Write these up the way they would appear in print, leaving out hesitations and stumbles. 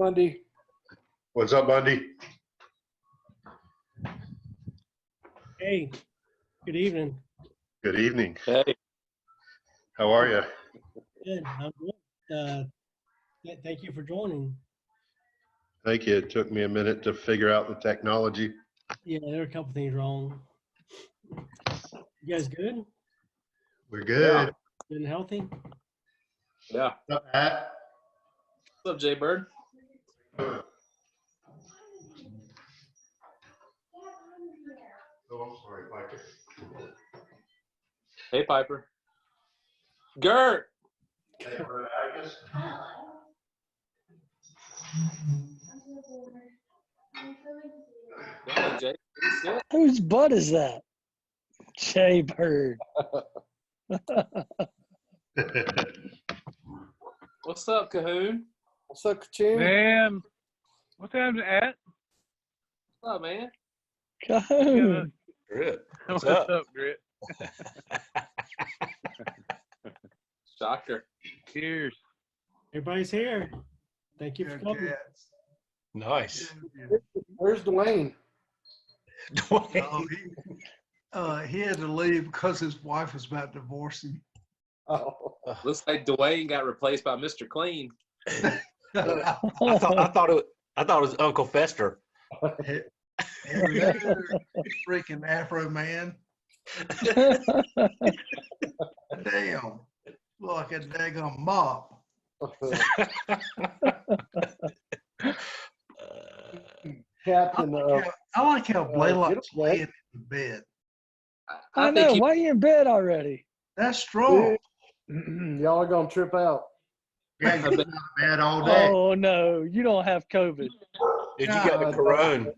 Bundy. What's up, Bundy? Hey, good evening. Good evening. Hey, How are you? Good. I'm good. Thank you for joining. Thank you. It took me a minute to figure out the technology. Yeah, there are a couple things wrong. You guys good? We're good. Good and healthy? yeah. What's up, Pat? What's up, Jay Bird? Oh, I'm sorry, Piper. Hey, Piper. Gert. Hey, Bert, I guess. Go ahead, Jay. Sit. Whose butt is that? Jay Bird. What's up, Cahoon? What's up, Kaching? Man, what time's it at? What's up, man? Cahoon. Grit. What's What's up? up, Grit? Shocker. Cheers. Everybody's here. Thank you for coming. Nice. Where's Dwayne? Dwayne. He had to leave because his wife was about to divorce him. Oh, Looks like Dwayne got replaced by Mr. Clean. I thought it was Uncle Fester. Freaking Afro man. Damn. Look like a daggone mop. Captain. I like how Blaylock's get away. laying in bed. I think know. he- Why are you in bed already? That's strong. Y'all are gonna trip out. Yeah, you've been out of bed all day. Oh, no. You don't have COVID. Dude, you got the corona.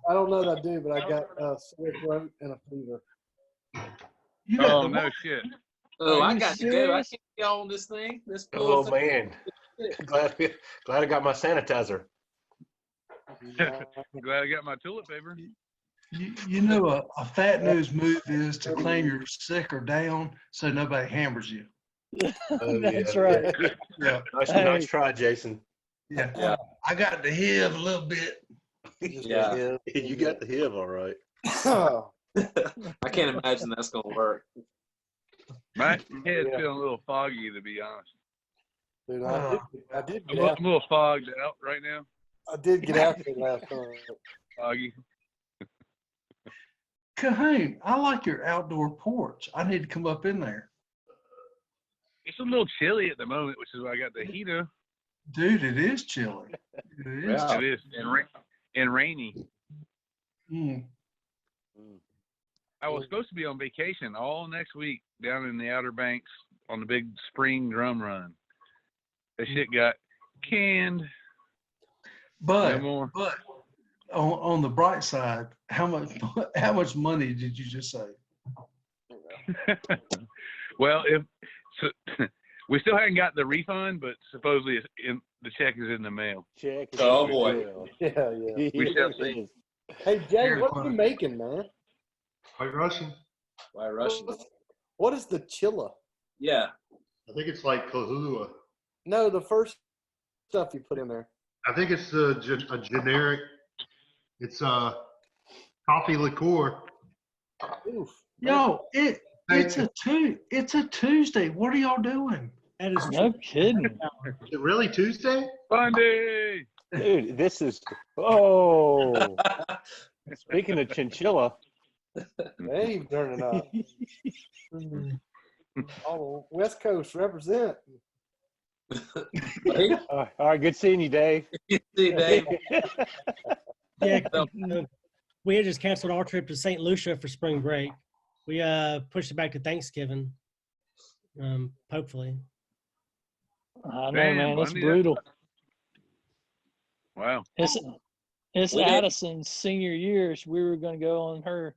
I don't know that I do, but I got sore throat and a fever. You got Oh, the no shit. Oh, Are I you got to go. I serious? can't be on this thing. This Oh pool. man, glad I got my sanitizer. Glad I got my toilet paper. You know a fat news move is to claim you're sick or down so nobody hammers you. Oh, That's yeah, right. Yeah. Nice, Hey. nice try, Jason. Yeah. Yeah. I got the HIV a little bit. Yeah. You got the HIV all right. I can't imagine that's going to work. My head's feeling a little foggy, to be honest. Dude, I did I'm get a out. little fogged out right now. I did get out there last time. Foggy. Cahoon, I like your outdoor porch. I need to come up in there. It's a little chilly at the moment, which is why I got the heater. Dude, it is chilly. It is. Yeah. It is and rainy. Mm. I was supposed to be on vacation all next week down in the Outer Banks on the big spring drum run. That shit got canned. No But more. on the bright side, how much money did you just save? Well, we still haven't got the refund, but supposedly the check is in the mail. Check. Oh, boy. Yeah. We shall see. Hey, Jay, what are you making, man? White Russian. Why Russian? What is the chilla? Yeah. I think it's like Kahlua. No, the first stuff you put in there. I think it's a generic. It's coffee liqueur. Oof. Yo, it's a Tuesday. What are y'all doing? That is No true. kidding. Is it really Tuesday? Bundy! Dude, this is. Oh, speaking of chinchilla, They ain't even turning up. Oh, West Coast represent. Hey, all right, good seeing you, Dave. see, Dave. Yeah, we had just canceled our trip to St. Lucia for spring break. We pushed it back to Thanksgiving. Hopefully. I know, Damn, man. It's Bundy, brutal. Wow. It's We did. Addison's senior year. We were going to go on her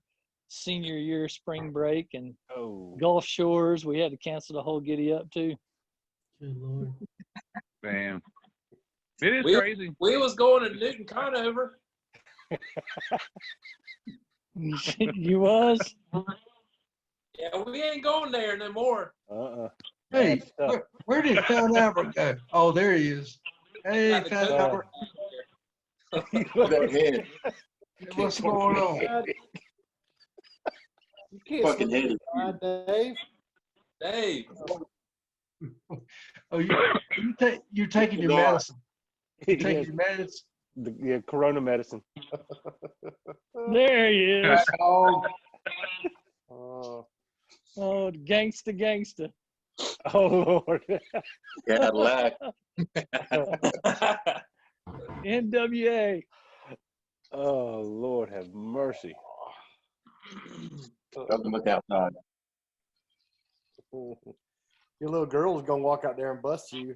senior year spring break and Oh, Gulf Shores. We had to cancel the whole giddy up too. Good Lord. Damn. It is We- crazy. We was going to Newton Conover. You was? Yeah, we ain't going there no more. uh-uh. Hey, Bad stuff. where did Hell Never go? Oh, there he is. Hey, Got the Fat coat. Albert, That head. what's going on? You can't Fucking sleep headed. inside, Dave. Dave, Oh, you're taking your Cigar. medicine. You're taking Yes, your medicine. the Corona medicine. There he is. Oh. Oh. Oh, gangster. Oh Lord. Cadillac. NWA. Oh Lord, have mercy. Doesn't look outside. Your little girl's gonna walk out there and bust you.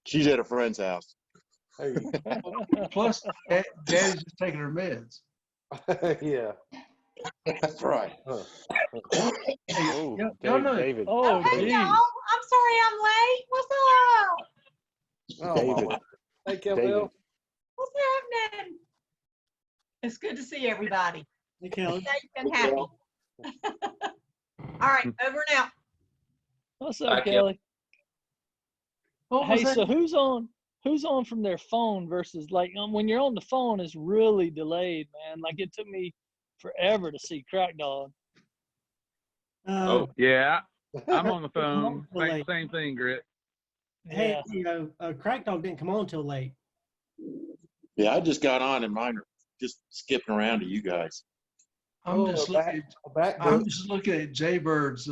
She's at a friend's house. Hey. Plus, Daddy's just taking her meds. Yeah. That's right. Oh, y'all know- David. Oh, Hey, geez. y'all. I'm sorry I'm late. What's up? Oh, David. my. Hey, David. Kelville. What's happening? It's good to see everybody. Hey, Kelly. Safe and happy. All right, over and out. What's Hi, up, Kelly. Kelly? What was Hey, that? so who's on from their phone versus like when you're on the phone it's really delayed, man. Like it took me forever to see Crack Dog. Uh, Yeah, I'm on the phone. Multiple late. Same thing, Grit. Hey, Yeah. you know, Crack Dog didn't come on till late. Yeah, I just got on and mine are just skipping around to you guys. I'm Oh, just a back- looking. a back I'm book. just looking at Jaybird's.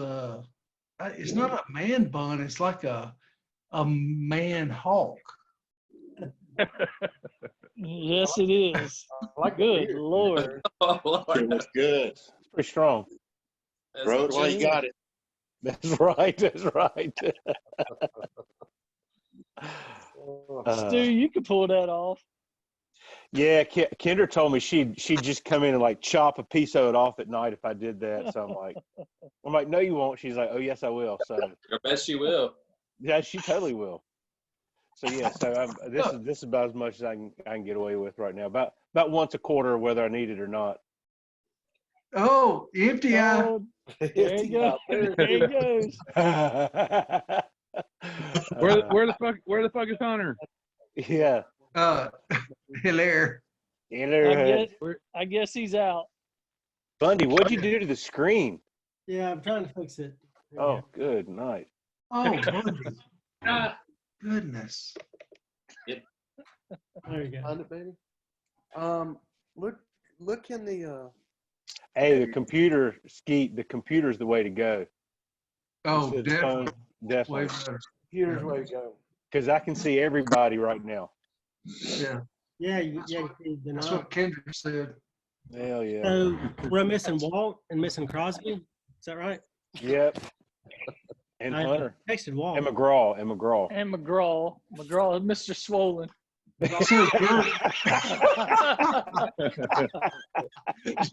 It's not a man bun. It's like a man hawk. Yes, it is. I like the Good beard. Lord. oh It Lord, looks good. Pretty strong. Throw it while you got it. That's right. That's right. Oh, Stu, you could pull that off. Yeah, Kendra told me she'd just come in and like chop a piece of it off at night if I did that. So I'm like, no, you won't. She's like, oh yes, I will. So I bet she will. yeah, she totally will. So yeah, so this is about as much as I can get away with right now. About once a quarter, whether I need it or not. Oh, empty eye. Oh, there you go. There he goes. Where the fuck is Hunter? Yeah. Hilaire. I guess he's out. Bundy, what'd you do to the screen? Yeah, I'm trying to fix it. Oh, good night. Oh, Bundy. Goodness. There you go. Find it, baby. Look in the. Hey, the computer's the way to go. Oh, Instead of phone, definitely. Way definitely. better. Computer's way to go. Because I can see everybody right now. Yeah, Yeah, you see the that's knob. what Kendrick said. Hell yeah. So we're missing Walt and missing Crosby. Is that right? Yep. And I Hunter. texted Walt. And McGraw. And McGraw, Mr. Swollen. So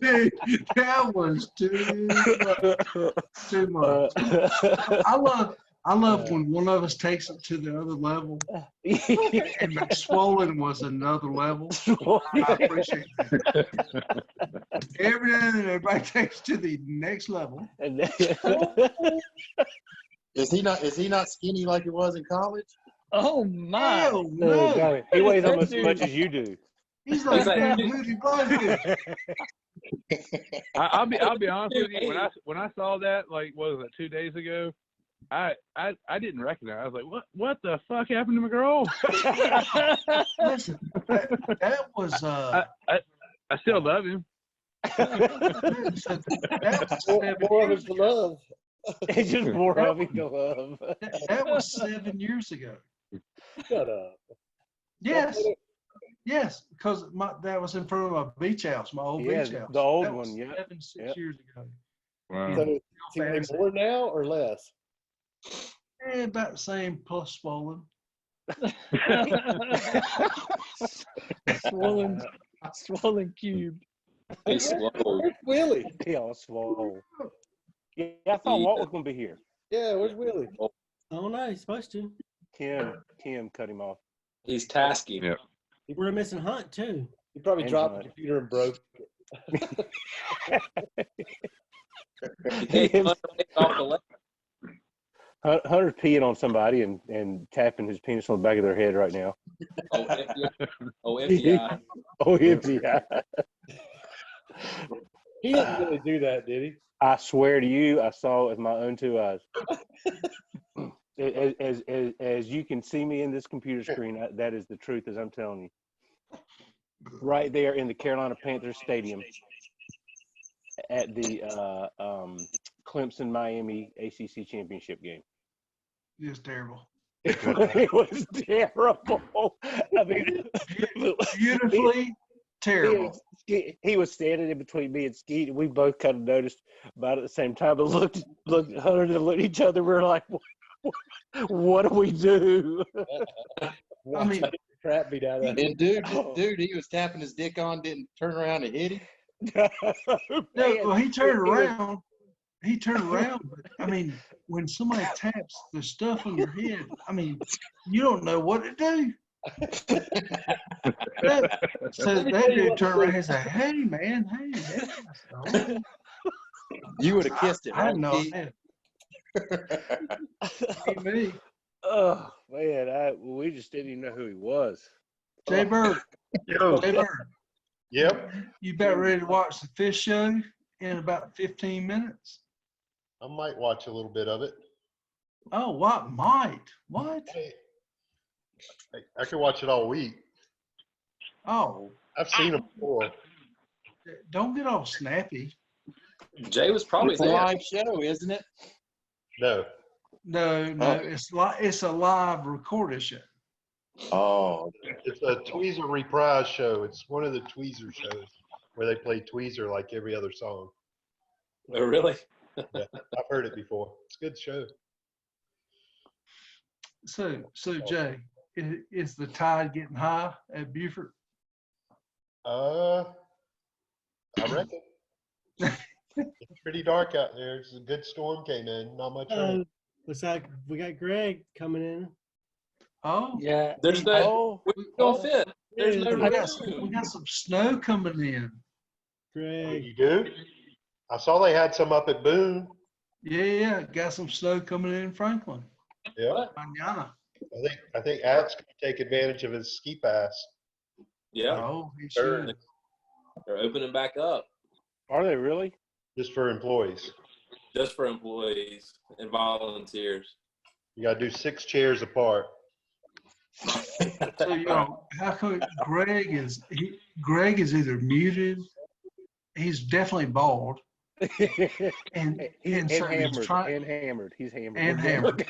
Dude, that was too much. I love when one of us takes it to the other level, and McSwollen was another level. I appreciate that. Every now and then, everybody takes it to the next level. And Is he not skinny like he was in college? Oh my! Hell no. he weighs almost as much as you do. He's like He's like- that Moody Blanket. I'll be honest with you. When I saw that, like, what was it, 2 days ago? I didn't recognize. I was like, what the fuck happened to McGraw? Listen, that was I still love him. that was More of it to love. It's just more of him to love. that was 7 years ago. Shut up. Yes, because that was in front of my beach house, my old Yeah, beach house. the old That was one, yeah. 6 Yep. years ago. Wow. So is he weigh more now or less? About the same plus swollen. swollen cube. He's slow. Where's Willie? He all swole. Yeah, I thought Walt was going to be here. Yeah, where's Willie? Oh no, he's supposed to. Tim cut him off. He's tasky. Yeah. We're missing Hunt too. He probably And dropped the Hunt. computer and broke it. He takes one leg off the left. Hunter's peeing on somebody and tapping his penis on the back of their head right now. Oh, FDI. Oh, FDI. Oh, FDI. He didn't really do that, did he? I swear to you, I saw it with my own two eyes. As you can see me in this computer screen, that is the truth, as I'm telling you. Right there in the Carolina Panthers Stadium at the Clemson-Miami ACC championship game. It was terrible. It was terrible. I mean, Beautifully terrible. He was standing in between me and Skeet, and we both kind of noticed about at the same time, but looked Hunter and looked at each other. We were like, what do we do? I mean, crap beat out of him. And dude, he was tapping his dick on, didn't turn around and hit him. no, well, he turned around. He turned around, but I mean, when somebody taps the stuff on your head, I mean, you don't know what to do. So that dude turned around and said, "Hey, man, hey." You would have kissed it. I Right, know. Keith? Me. Oh man, we just didn't even know who he was. Jay Bird. Yo. Jay Bird. Yep. You about ready to watch the fish show in about 15 minutes? I might watch a little bit of it. Oh, what might? What? I could watch it all week. Oh, I've seen them before. don't get all snappy. Jay was probably It's a there. live show, isn't it? No. No, it's a live recorded show. Oh, It's a Tweezer reprise show. It's one of the Tweezer shows where they play Tweezer like every other song. Oh, really? Yeah, I've heard it before. It's a good show. So Jay, is the tide getting high at Beaufort? I reckon. It's pretty dark out there. It's a good storm came in. Not much rain. Looks like we got Greg coming in. Oh, Yeah. There's no. We don't fit. There's no we room. got some snow coming in. Greg. You do? I saw they had some up at Boone. Yeah, got some snow coming in Franklin. Yeah. Mañana. I think At's going to take advantage of his ski pass. Yeah, Oh, he Sure. should. they're opening back up Are they really? Just for employees. just for employees and volunteers. You got to do 6 chairs apart. So, how come Greg is either muted, he's definitely bald, and so he's hammered. He's hammered. And hammered.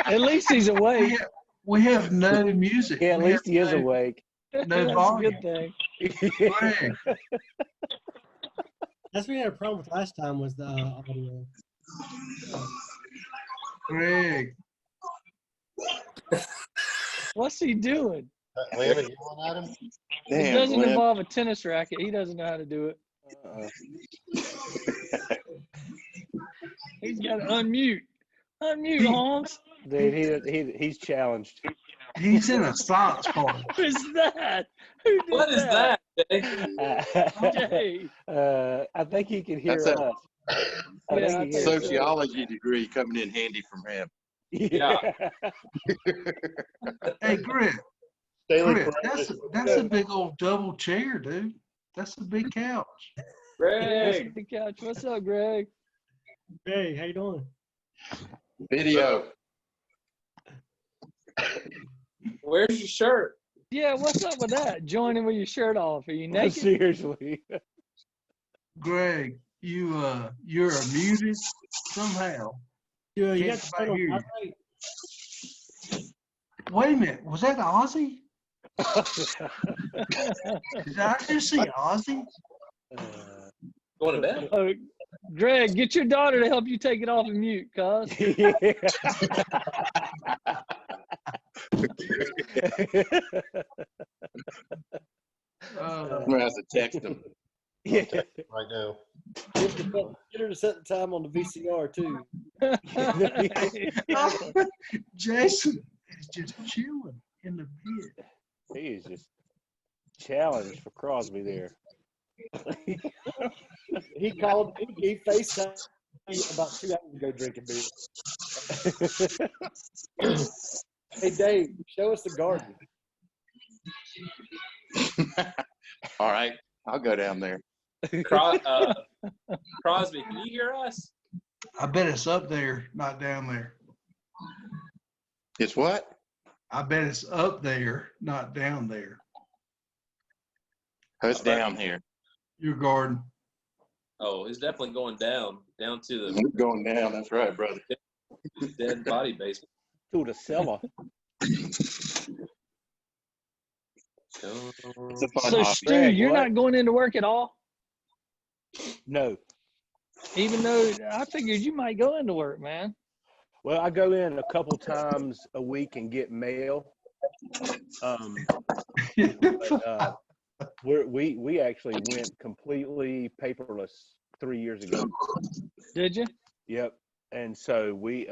At least he's awake. We have no music. Yeah, at We least have he is no- awake. No That's a volume. good thing. Greg, That's what we had a problem with last time was the audio. Greg, What's he doing? Atlanta yelling at him? It damn. doesn't Lynn. involve a tennis racket. He doesn't know how to do it. He's got to unmute. Unmute, Holmes. Dude, he's challenged. he's in a science party. Who's that? Who did What is that, Jay? Jay. I think he can hear That's us. Yeah, I he think hears so. us. Sociology degree coming in handy from him. Yeah. Hey, Greg, Staley Greg, that's a big old double chair, dude. That's a big couch. Yeah, Greg. the couch. What's up, Greg? Hey, how you doing? Video. Where's your shirt? Yeah, what's up with that? Joining with your shirt off. Are you naked? Seriously. Greg, you're muted somehow. Yeah, you Can't got the quite hear you. vibrate. Wait a minute, was that Ozzy? Did I just see Ozzy? Going to bed? Oh, Greg, get your daughter to help you take it off and mute, cuz. Uh, I'm gonna have to text him. Yeah. right now. Get her to set the time on the VCR too. Jason is just chilling in the bed. He is just challenged for Crosby there. He called. He FaceTimed me about 2 hours ago drinking beer. Hey, Dave, show us the garden. All right, I'll go down there. Crosby, can you hear us? I bet it's up there, not down there. It's what? I bet it's up there, not down there. Oh, it's down here. Your garden. Oh, it's definitely going down to It's the going down. That's right, brother. dead body basement. To the cellar. It's a fun So hobby. Stu, Greg, you're what? not going into work at all, No. even though I figured you might go into work, man. Well, I go in a couple times a week and get mail. But, we actually went completely paperless 3 years ago. Did you? Yep. And so we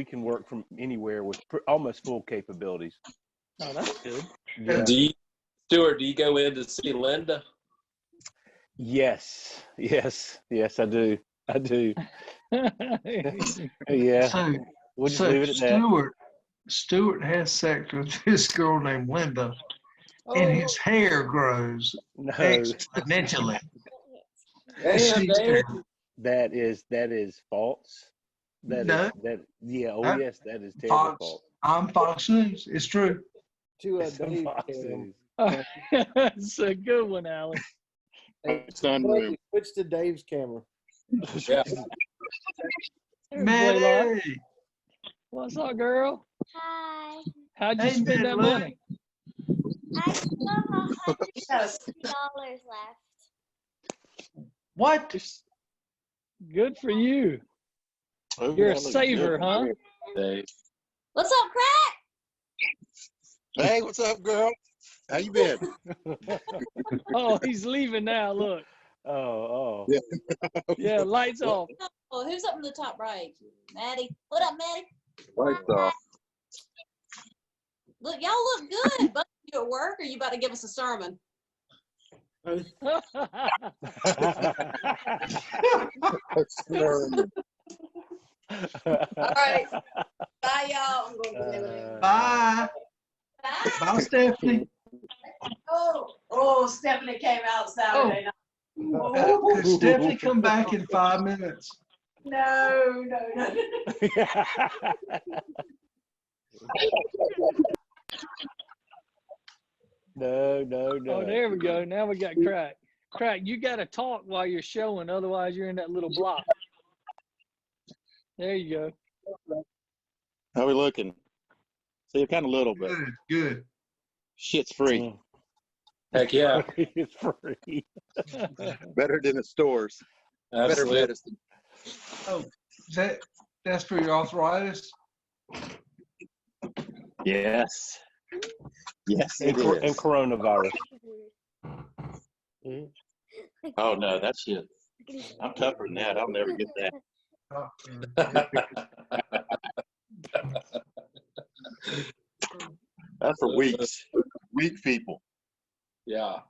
can work from anywhere with almost full capabilities. Oh, that's good. Yeah. Stuart, do you go in to see Linda? Yes, I do. Yeah. So, We'll just so leave it at that. Stuart has sex with this girl named Linda, and his hair grows No, exponentially. Damn, She's Dave. that is false. No. Yes, that is terribly Fox. false. I'm Fox News. It's true. To It's a Dave. Fox News. That's a good one, Alex. Sunroom. Switch to Dave's camera. Yeah. There's Blaylock. Maddie. What's up, girl? Hi. How'd you Hey, spend that Maddie. money? I still have $100 left. What? Good for you. Oh, You're a that looks saver, good. huh? Dave. What's up, Crack? Hey, what's up, girl? How you been? Oh, he's leaving now. Look. Oh. Yeah. Yeah, lights off. Oh, who's up in the top right? Maddie. What up, Maddie? Lights off. Look, y'all look good. Both of you at work, or you about to give us a sermon? All right. Bye, y'all. I'm going to bed. Bye. Bye. Bye, Stephanie. Oh, Stephanie came out Saturday night. Could Stephanie come back in 5 minutes? No. No. Oh, there we go. Now we got Crack. Crack, you got to talk while you're showing. Otherwise, you're in that little block. There you go. How we looking? See, kind of little, but Good. shit's free. Heck yeah. It's free. Better than the stores. Better Absolutely. medicine. Oh, that's for your arthritis? Yes. Yes, And, it is. and coronavirus. Oh no, that shit. I'm tougher than that. I'll never get that. That's for weeks. Weak people. Yeah.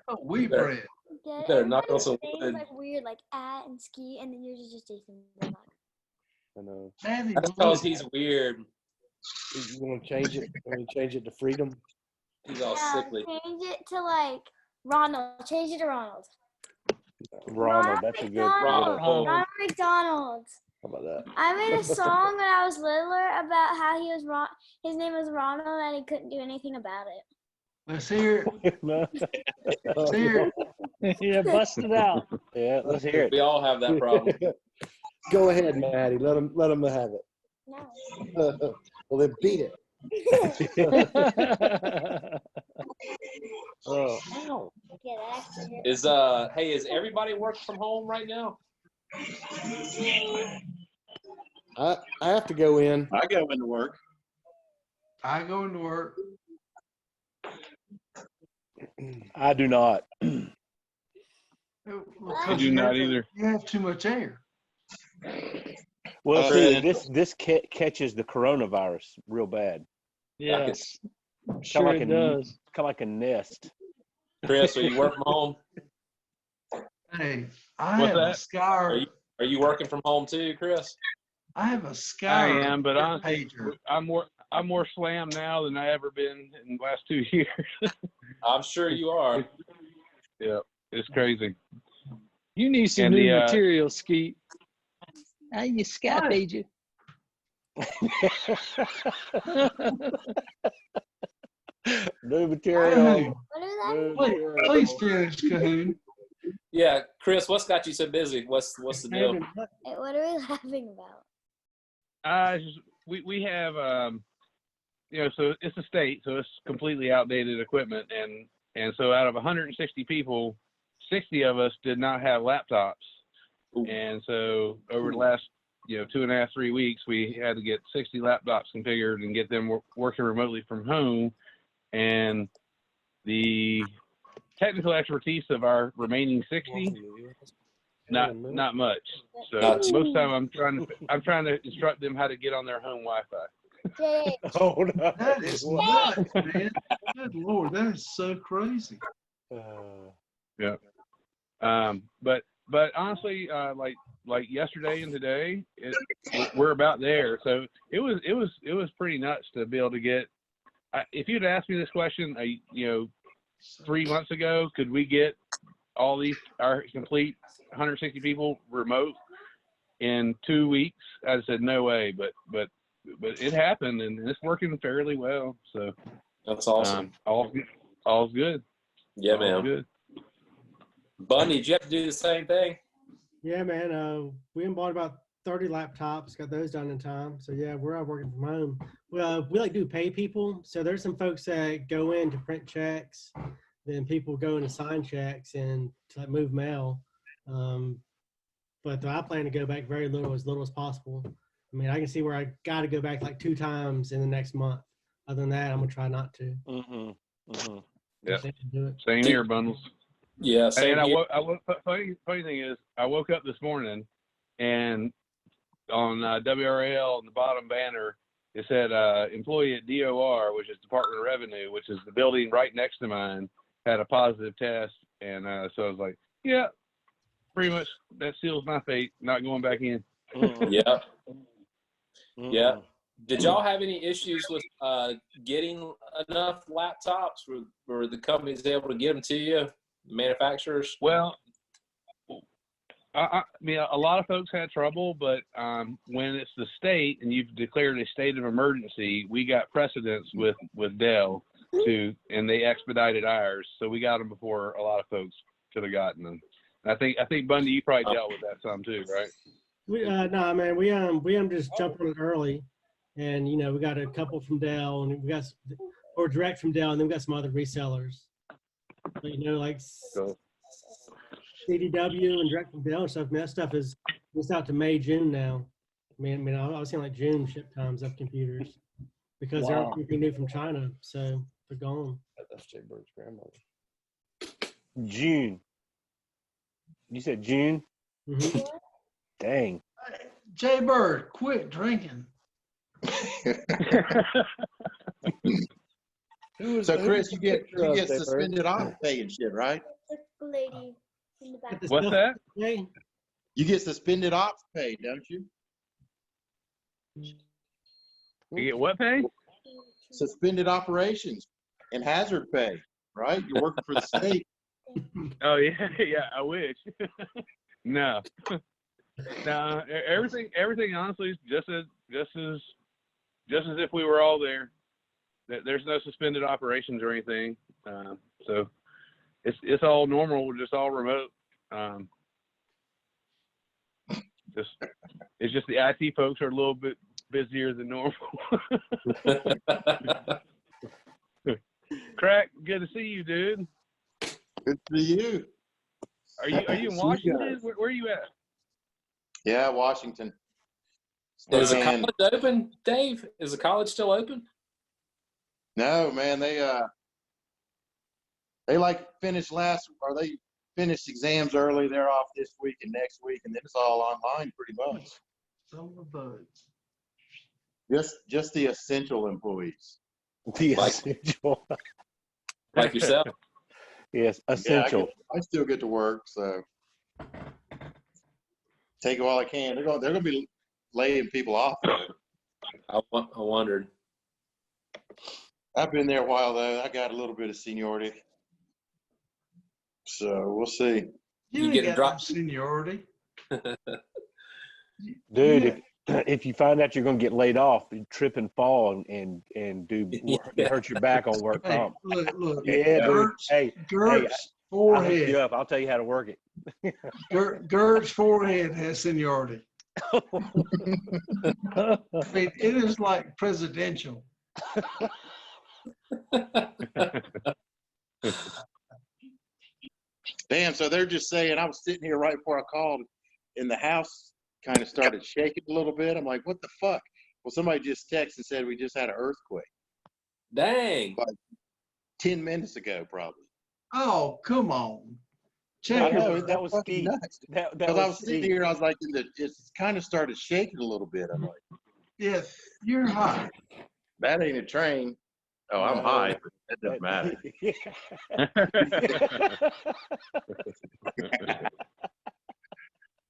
Oh, wheat bread. Yeah, better knock on everybody's some names wood. like weird, like and ski, and then yours is just Jason. Blaylock. I know. Maddie, That's because he's weird. You want to change it? Want to change it to Freedom? He's all Yeah, sickly. change it to like Ronald. Change it to Ronald. Ronald, that's a good Ronald. Ronald McDonald. How about that? I made a song when I was littler about how he was his name was Ronald and he couldn't do anything about it. let's hear it. Let's hear it. Yeah, bust it out. Yeah, let's hear it. We all have that problem. Go ahead, Maddie. Let him have it. No. Well, then beat it. Oh, ow. Yeah, that actually hurt. Is everybody working from home right now? I have to go in. I go into work. I go into work. I do not. I Because do not either. You have too much air. Well, Chris. see, this catches the coronavirus real bad. Yes. Kind Sure of like it does. Kind of like a nest. Chris, are you working from home? Hey, I What's have a that? scar. Are Are you working from home too, Chris? I have a I Sky am, but honestly, pager. I'm more slammed now than I ever been in the last 2 years. I'm sure you are. Yeah, it's crazy. You need some And new the, material, Skeet. How you Sky What? pager? New material. Hey, What is that? New please, material. please finish, Cahoon. Yeah, Chris, what's got you so busy? What's the deal? Hey, what are we laughing about? We have so it's a state, so it's completely outdated equipment, and so out of 160 people, 60 of us did not have laptops, and so over the last 2.5, 3 weeks, we had to get 60 laptops configured and get them working remotely from home, and the technical expertise of our remaining 60, not much. So most of the time I'm trying to instruct them how to get on their home Wi-Fi. Jay, Oh no. That is nuts, man. Good Lord, that is so crazy. Yeah. But honestly, like yesterday and today, we're about there. So it was pretty nuts to be able to get. If you'd asked me this question, 3 months ago, could we get all our complete 160 people remote in 2 weeks? I said no way, but it happened, and it's working fairly well. So That's awesome. All's good. Yeah, All's man. good. Bundy, did you have to do the same thing? Yeah, man. We bought about 30 laptops, got those done in time. So yeah, we're all working from home. Well, we do pay people. So there's some folks that go in to print checks, then people go in to sign checks and to move mail. But I plan to go back very as little as possible. I mean, I can see where I got to go back like 2 times in the next month. Other than that, I'm gonna try not to. Yeah. Do it. Same here, Bundles. Yeah, same And here. funny thing is, I woke up this morning, and on WRAL on the bottom banner, it said employee at DOR, which is Department of Revenue, which is the building right next to mine, had a positive test, and so I was like, yeah, pretty much that seals my fate, not going back in. Yeah. Yeah. Did y'all have any issues with getting enough laptops? Were the companies able to get them to you, manufacturers? Well, I mean, a lot of folks had trouble, but when it's the state and you've declared a state of emergency, we got precedence with Dell and they expedited ours, so we got them before a lot of folks could have gotten them. I think Bundy, you probably dealt with that some too, right? No, man, we just jumped on it early, and we got a couple from Dell, and we got or direct from Dell, and then we got some other resellers. But, like CDW and direct from Dell and stuff. Man, that stuff is it's out to May, June now. I was seeing like June ship times of computers because they're everything new from China, so they're gone. That's Jay Bird's grandmother. June. You said June? Mm-hmm. Dang. Jay Bird, quit drinking. So Chris, you get suspended off pay and shit, right? The lady in the back. What's that? Hey, You get suspended ops pay, don't you? You get what pay? Suspended operations and hazard pay, right? You're working for the state. Oh yeah, yeah. I wish. No. No. Everything honestly is just as if we were all there. There's no suspended operations or anything. So it's all normal. We're just all remote. It's just the IT folks are a little bit busier than normal. Crack, good to see you, dude. Good for you. Are you in Washington? Where are you at? Yeah, Washington. Is the college open, Dave? Is the college still open? No, man, they they finished exams early. They're off this week and next week, and then it's all online pretty much. Some of the Just the essential employees. The Like- essential. Like yourself? Yes, Yeah, essential. I still get to work, so Take it while I can. They're going to be laying people off. I wondered. I've been there a while though. I got a little bit of seniority, so we'll see. You ain't getting got dropped? no seniority. Dude, if you find out you're going to get laid off, you trip and fall and hurt your back on work Hey, comp. look. Yeah, dude. Gert's, Hey, Gert's I'll hook you forehead. up. I'll tell you how to work it. Gert's forehead has seniority. I mean, it is like presidential. Damn, so they're just saying, I was sitting here right before I called, and the house kind of started shaking a little bit. I'm like, what the fuck? Well, somebody just texted and said we just had an earthquake. Dang. Like 10 minutes ago, probably. Oh, come on. I Check know, it. that was fucking Steve. nuts. That Because I was was sitting Steve. here, I was like, it's kind of started shaking a little bit. I'm like, Yeah, you're high. that ain't a train. Oh, I'm No. high. That doesn't matter.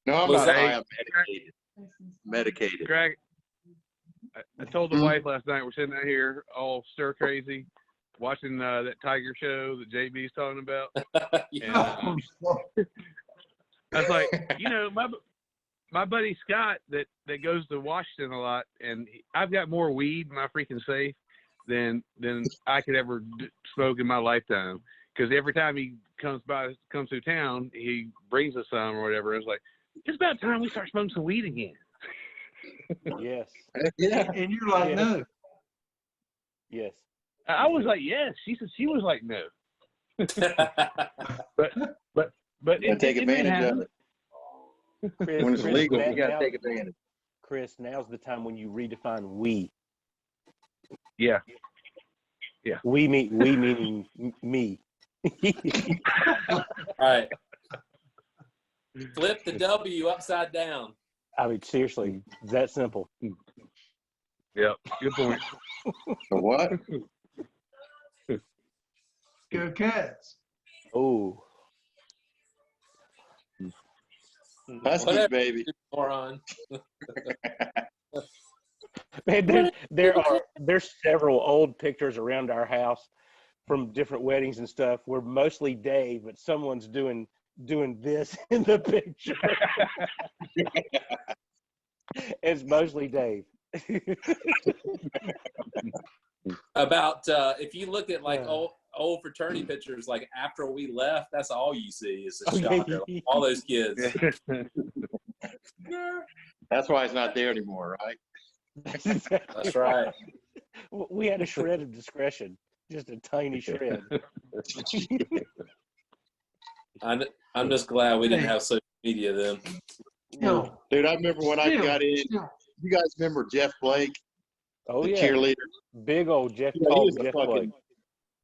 No, I'm Was not that- high. I'm medicated. Greg, I told the wife last night, we're sitting out here all stir crazy, watching that Tiger show that JB's talking about. And Oh, I was like, my buddy Scott that goes to Washington a lot, and I've got more weed in my freaking safe than I could ever smoke in my lifetime. Because every time he comes through town, he brings us some or whatever. It's like, it's about time we start smoking some weed again. Yes. Yeah. and you're like, Yes. no. Yes. I was like, yes. She said she was like, no. But You gotta take advantage of it. Chris, When it's Chris, legal, now- you gotta now- take advantage. Chris, now's the time when you redefine we. Yeah. We meaning me. All right. Flip the W upside down. I mean, seriously, it's that simple. Yep. Good point. For what? Go Cats. Oh, Huskies, Whatever. baby. Moron. man, there's several old pictures around our house from different weddings and stuff. Where mostly Dave, but someone's doing this in the picture. It's mostly Dave. About if you look at like Yeah. old fraternity pictures, like after we left, that's all you see is a Okay. shot there. Like, all those kids. That's why it's not there anymore, right? That's right. We had a shred of discretion, just a tiny shred. I'm just glad we didn't have social media then. Yo, Dude, I remember when I got in. You guys remember Jeff Blake, Oh the yeah, cheerleader? big old Jeff. Yeah, he Paul was a Jeff fucking- Blake.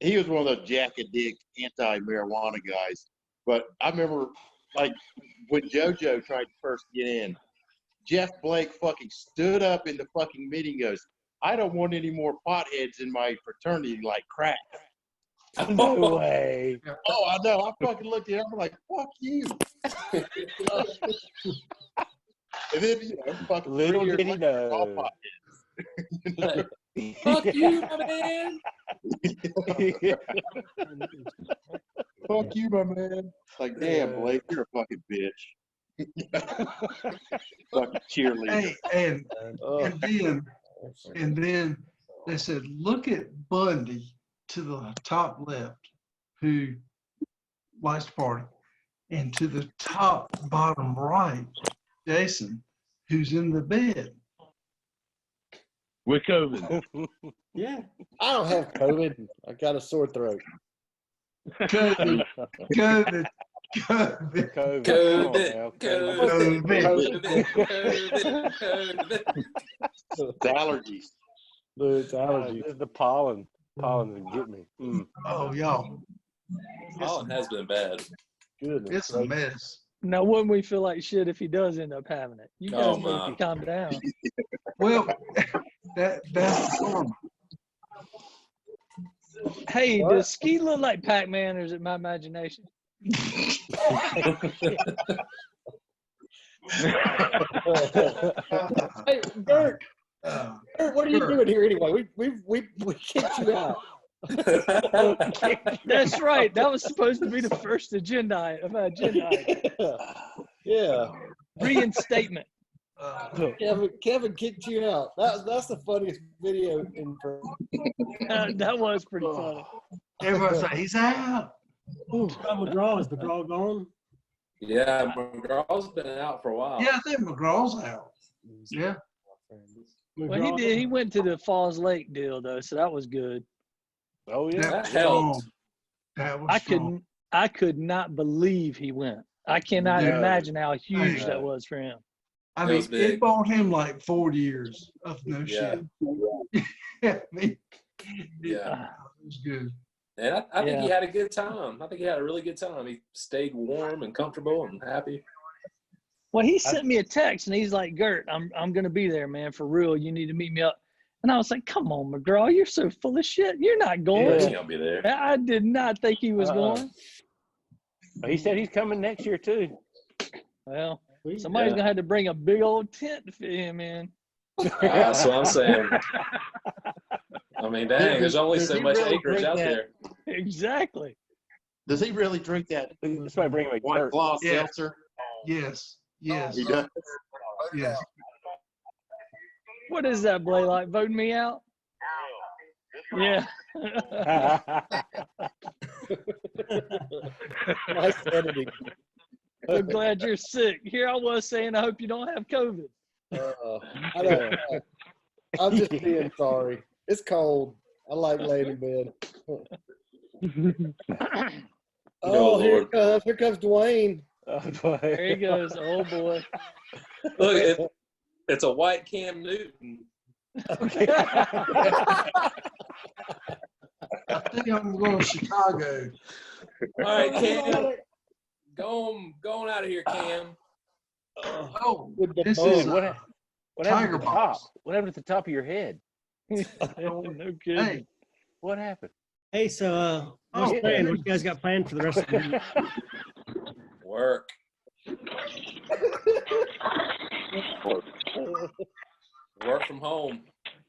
He was one of those Jack and Dick anti-marijuana guys. But I remember, like, when JoJo tried to first get in, Jeff Blake fucking stood up in the fucking meeting and goes, I don't want any more potheads in my fraternity like crack. No way. Oh, I know. I fucking looked at him. I'm like, fuck you. And then, fucking Little 3 years did he later, all know. potheads. Fuck you, my man. Fuck you, my man. Like, damn, Blake, you're a fucking bitch. Fucking cheerleader. hey, and then they said, look at Bundy to the top left, who likes to party, and to the top bottom right, Jason, who's in the bed. With COVID. Yeah. I don't have COVID. I got a sore throat. COVID, COVID, COVID. COVID. COVID, COVID. COVID. It's allergies. Dude, it's allergies. This is the pollen. Pollen is getting me. Mm. Oh, y'all, Pollen has been bad. Goodness. it's a mess. Now, wouldn't we feel like shit if he does end up having it? You guys Oh, need my. to calm down. Well, that's the karma. Hey, does Ski look like Pac-Man, or is it my imagination? Hey, Bert, what are you doing here anyway? We kicked you out. That's right. That was supposed to be the first agenda item. Yeah. Reinstatement. Kevin kicked you out. That's the funniest video in. That was pretty funny. Everybody say he's out. Oh, McGraw, is McGraw gone? Yeah, McGraw's been out for a while. Yeah, I think McGraw's out. Yeah. Well, he did. He went to the Falls Lake deal though, so that was good. Oh yeah, that helped. That was I could not believe he went. I cannot imagine how huge that was for him. I mean, it bought him like 4 years of no shit. Yeah, it was good. And I think he had a good time. I think he had a really good time. He stayed warm and comfortable and happy. Well, he sent me a text and he's like, Gert, I'm gonna be there, man, for real. You need to meet me up. And I was like, come on, McGraw, you're so full of shit. You're not going. He's gonna be there. I did not think he was going. He said he's coming next year too. Well, somebody's gonna have to bring a big old tent to fit him in. That's what I'm saying. I mean, dang, there's only so much acreage out there. Exactly. Does he really drink that? Somebody bring him a White Claw seltzer? Yes. Yes. He does. Yes. What is that, Blaylock? Voting me out? Yeah. Nice editing. I'm glad you're sick. Here I was saying, I hope you don't have COVID. I don't. I'm just being sorry. It's cold. I like laying in bed. Oh, here it comes. Here comes Dwayne. There he goes. Oh boy. Look, it's a white Cam Newton. I think I'm going to Chicago. All right, Cam. Go on out of here, Cam. Oh, this is what happened Tiger at the top? Box. What happened at the top of your head? No kidding. Hey, What happened? Hey, so what's planned? What you guys got planned for the rest of the week? Work. Work from home.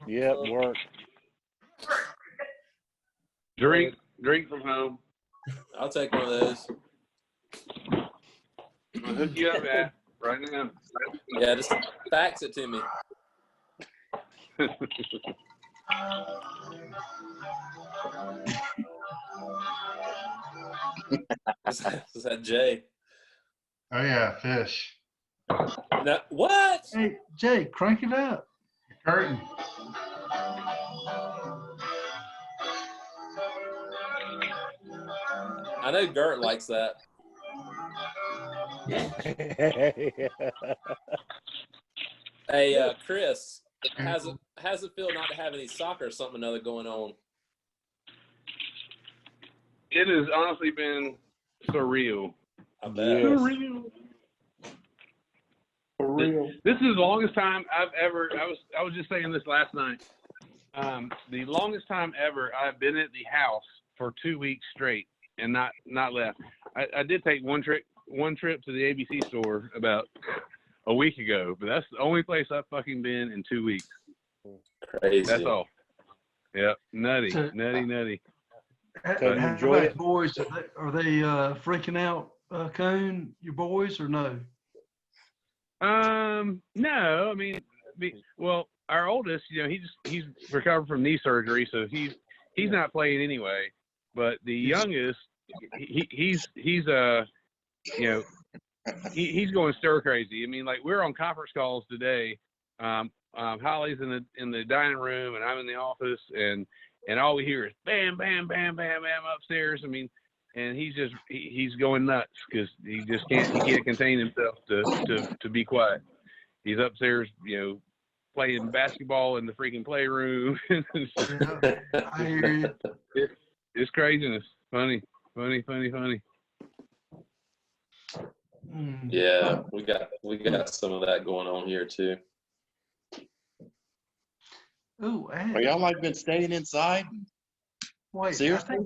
Yep, work. Drink from home. I'll take one of those. I'll hook you up, man, right now. Yeah, just fax it to me. Is that Jay? oh yeah, fish. No, what? Hey, Jay, crank it up. Curtain. I know Gert likes that. Hey, Chris, how's it feel not to have any soccer or something other going on? It has honestly been surreal. I bet. Surreal. For real. This is the longest time I've ever. I was just saying this last night. The longest time ever I've been at the house for 2 weeks straight and not left. I did take one trip to the ABC store about a week ago, but that's the only place I've fucking been in 2 weeks. Crazy. That's all. Yep, nutty. So you How enjoyed about it? boys? Are they freaking out, Cone? Your boys or no? No. I mean, well, our oldest, he's recovered from knee surgery, so he's not playing anyway. But the youngest, he's going stir crazy. I mean, like we're on conference calls today. Holly's in the dining room and I'm in the office and all we hear is bam, bam, bam, bam, bam upstairs. I mean, and he's going nuts because he can't contain himself to be quiet. He's upstairs, playing basketball in the freaking playroom. I hear you. It's craziness. Funny. Yeah, we got some of that going on here too. Ooh, Are y'all like been staying inside? wait. Seriously?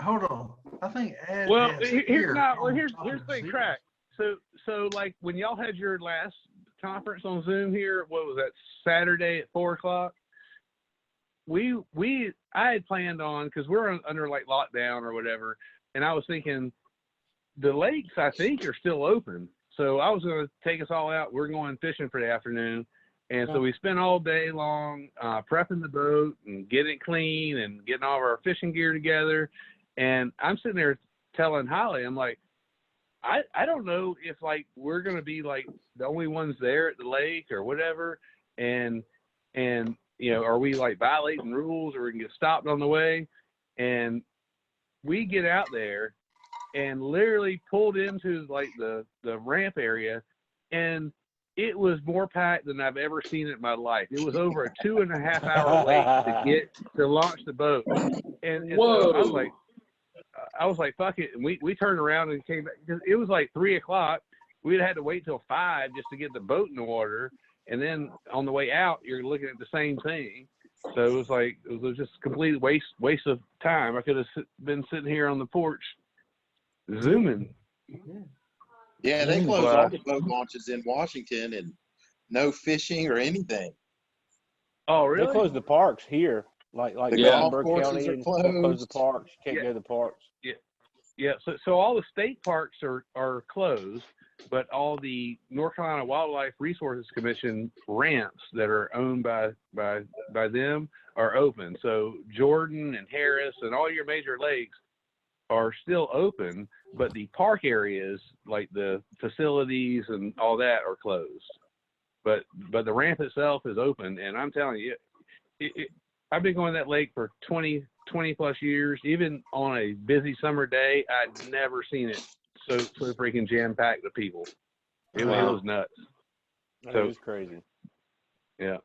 Hold on. I think Ed Well, has here's ear the on thing, top of crack. so like when y'all had your last conference on Zoom here, what was that, Saturday at 4:00? I had planned on, because we're under like lockdown or whatever, and I was thinking the lakes I think are still open. So I was going to take us all out. We're going fishing for the afternoon. And so we spent all day long prepping the boat and getting it clean and getting all of our fishing gear together. And I'm sitting there telling Holly, I'm like, I don't know if like we're going to be like the only ones there at the lake or whatever. And you know, are we like violating rules or we can get stopped on the way? And we get out there and literally pulled into like the ramp area, and it was more packed than I've ever seen it in my life. It was over a 2.5 hour wait to launch the boat. And Whoa. So I was like, fuck it. And we turned around and came back. It was like 3:00. We'd had to wait till 5 just to get the boat in the water. And then on the way out, you're looking at the same thing. So it was just a complete waste of time. I could have been sitting here on the porch zooming. Yeah, they closed all the boat launches in Washington and no fishing or anything. Oh, really? They closed the parks here, like golf Gatlinburg County courses are and stuff closed the closed. parks. You can't go to the parks. Yeah. So all the state parks are closed, but all the North Carolina Wildlife Resources Commission ramps that are owned by them are open. So Jordan and Harris and all your major lakes are still open, but the park areas, like the facilities and all that, are closed. But the ramp itself is open, and I'm telling you, I've been going to that lake for 20 plus years. Even on a busy summer day, I'd never seen it so freaking jam-packed with people. It was nuts. It was crazy. Yeah.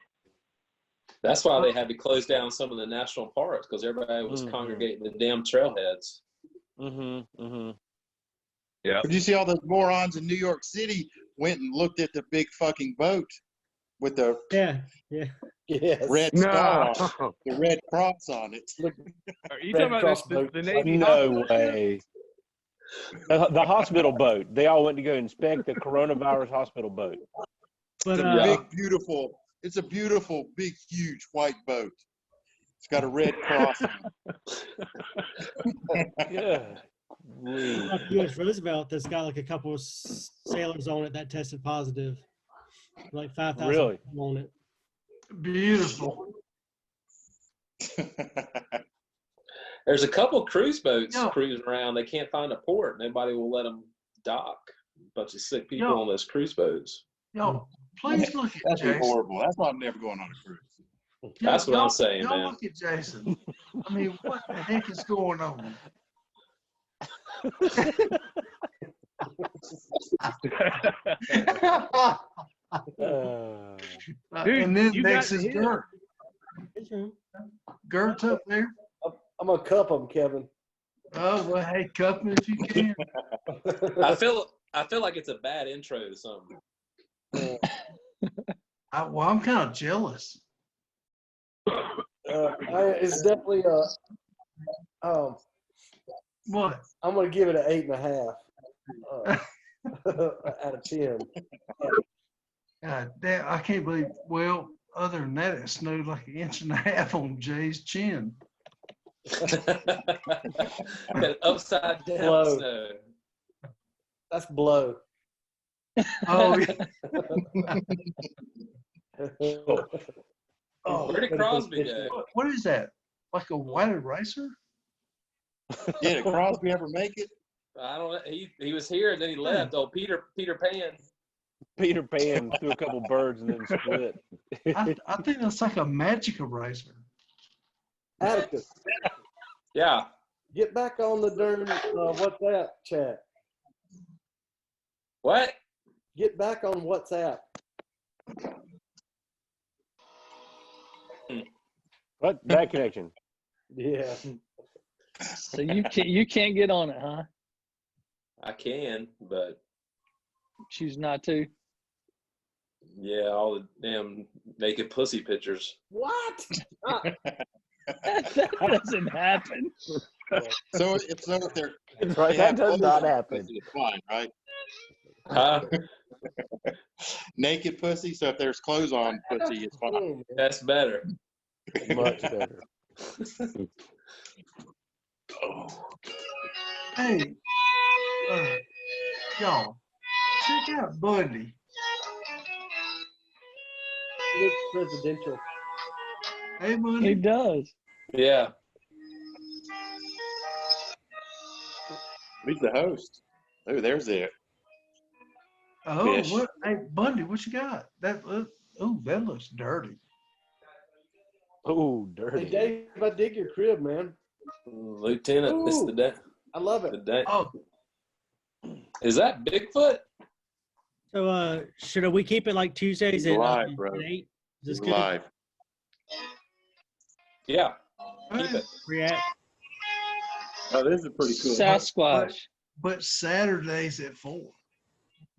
That's why they had to close down some of the national parks, because everybody was congregating the damn trailheads. Yeah. Did you see all those morons in New York City went and looked at the big fucking boat with the red star, the red cross on it? Are you talking about the Navy? No way. The hospital boat. They all went to go inspect the coronavirus hospital boat. It's a beautiful, big, huge white boat. It's got a red cross on it. Yeah. U.S. Roosevelt that's got like a couple of sailors on it that tested positive. Like 5,000 Really? people on it. Beautiful. There's a couple cruise boats cruising around. They can't find a port. Nobody will let them dock. A bunch of sick people on those cruise boats. Yo, please look at That'd be Jason. horrible. That's why I'm never going on a cruise. That's what I'm saying, y'all man. Look at Jason. I mean, what the heck is going on? And then next is Gert. Gert's up there. I'm gonna cup them, Kevin. Oh well, hey, cup me if you can. I feel like it's a bad intro to something. I'm kind of jealous. It's definitely what? I'm gonna give it an 8.5 out of 10. God damn, I can't believe. Well, other than that, it snowed like 1.5 inches on Jay's chin. That upside down Blow. snow. That's blow. Oh, yeah. Where did Crosby go? What is that? Like a white eraser? Yeah, did Crosby ever make it? I don't know. He was here and then he left. Oh, Peter Pan. Peter Pan threw a couple birds and then split. I think that's like a magic eraser. Atticus, Yeah. get back on the darn WhatsApp chat. What? Get back on WhatsApp. What? Bad connection. Yeah. So you can't get on it, huh? I can, but Choose not to. yeah, all the damn naked pussy pictures. What? That doesn't happen. So if they're Right, they that have does photos not of happen. it, it's fine, right? Huh? Naked pussy. So if there's clothes on pussy, it's fine. That's better. Much better. Hey, y'all, check out Bundy. He looks presidential. Hey, Bundy. He does. Yeah. Who's the host? Oh, there's it. Oh, Fish. what? Hey, Bundy, what you got? That looks dirty. Oh, Hey, dirty. Dave, I dig your crib, man. Lieutenant, this is the day. I love it. The day. Oh, Is that Bigfoot? So, should we keep it like Tuesdays He's at, live, bro. at 8? Is this He's good? live. Yeah. Keep it. React. Oh, this is pretty cool. Sasquatch. but Saturdays at 4.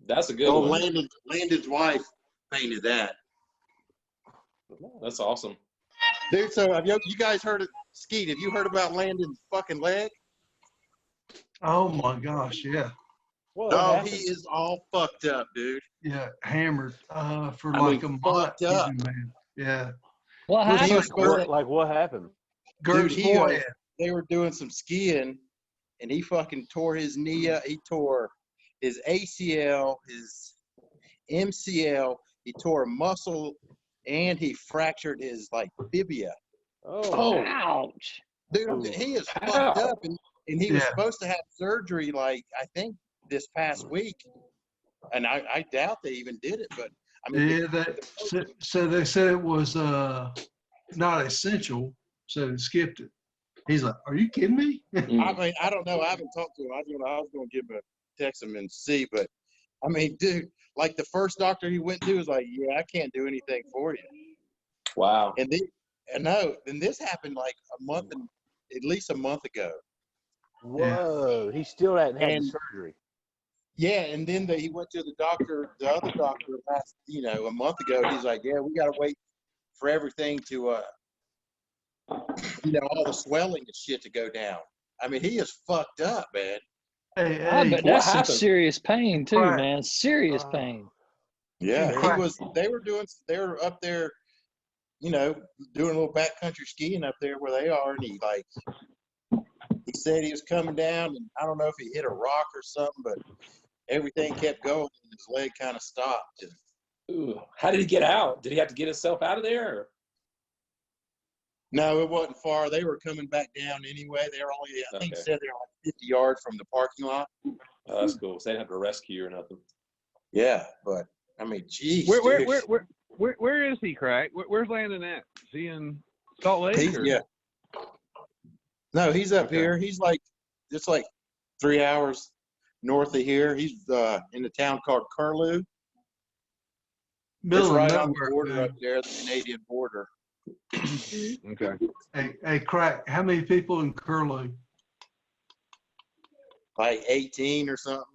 That's a good Oh, one. Landon's wife painted that. That's awesome. Dude, so have you guys heard of Skeet? Have you heard about Landon's fucking leg? Oh my gosh, yeah, Oh, he is all fucked up, dude. yeah, hammered for I like mean, a month. fucked up. Man. Yeah, What He happened? was supposed to- Like what happened? Gert's Dude, forehead. they were doing some skiing, and he fucking tore his knee up. He tore his ACL, his MCL. He tore a muscle, and he fractured his like fibia. Oh, Ouch. Dude, he is Ow. fucked up, and he was Yeah. supposed to have surgery like I think this past week, and I doubt they even did it. But I mean, Yeah, so they said it was not essential, so they skipped it. He's like, "Are you kidding me?" I mean, I don't know. I haven't talked to him. I was going to give him a text him and see, but I mean, dude, like the first doctor he went to was like, "Yeah, I can't do anything for you." Wow. And then this happened like at least a month ago. Whoa, he still hadn't had the And- surgery. Yeah, and then he went to the other doctor last, a month ago. He's like, "Yeah, we got to wait for everything to, all the swelling and shit to go down." I mean, he is fucked up, man. Hey, I hey, bet that's some happened? serious pain too, Right. man. Serious pain. Yeah, Yeah. they were up there, doing a little backcountry skiing up there where they are, and he said he was coming down, and I don't know if he hit a rock or something, but everything kept going, and his leg kind of stopped. And Ooh. How did he get out? Did he have to get himself out of there? Or? no, it wasn't far. They were coming back down anyway. They were only, I think, Okay. said they were like 50 yards from the parking lot. Oh, that's cool. So they didn't have to rescue or nothing. Yeah, but I mean, geez, Where is he, Crack? Where's Landon at? Is he in Salt Lake? Or? Yeah. No, he's up Okay. here. He's like just like 3 hours north of here. He's in a town called Curlew. middle It's of right on the nowhere, border man. up there, the Canadian border. Okay. Hey, Crack, how many people in Curlew? Like 18 or something.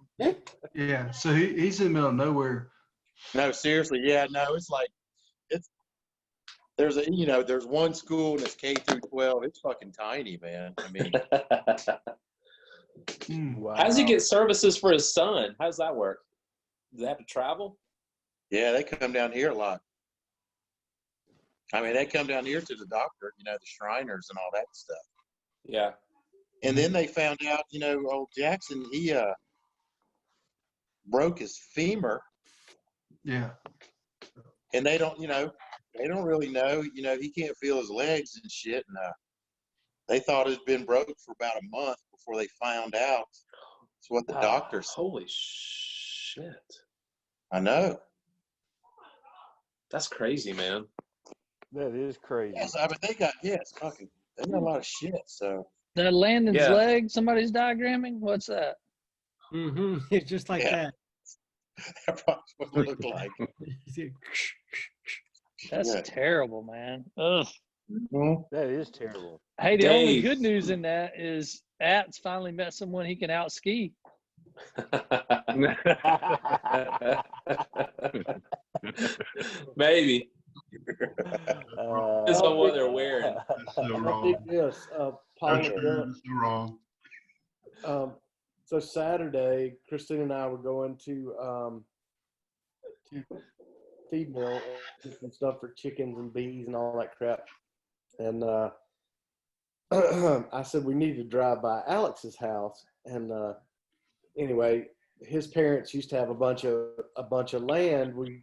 Yeah, so he's in the middle of nowhere. No, seriously, yeah, no, it's like there's one school and it's K through 12. It's fucking tiny, man. I mean, Wow. How does he get services for his son? How does that work? Does they have to travel? yeah, they come down here a lot. I mean, they come down here to the doctor, the Shriners and all that stuff. Yeah. And then they found out, old Jackson, he broke his femur, Yeah. and they don't really know, he can't feel his legs and shit. And they thought it had been broke for about a month before they found out. It's what the doctor said. Holy shit. I know. That's crazy, man. That is crazy. Yes, I mean, they got a lot of shit. So That Landon's Yeah. leg, somebody's diagramming? What's that? Mm-hmm. It's just like Yeah. that's what it looked like. that. That's Yeah. terrible, man. Ugh. That is terrible. Hey, the only Dave. good news in that is At's finally met someone he can out ski. Maybe. Uh, Depends on what they're wearing. So I wrong. think this, So Paula true. Dillon, So wrong. so So Saturday, Christine and I were going to feed mill and get some stuff for chickens and bees and all that crap. And I said we need to drive by Alex's house. And anyway, his parents used to have a bunch of land. We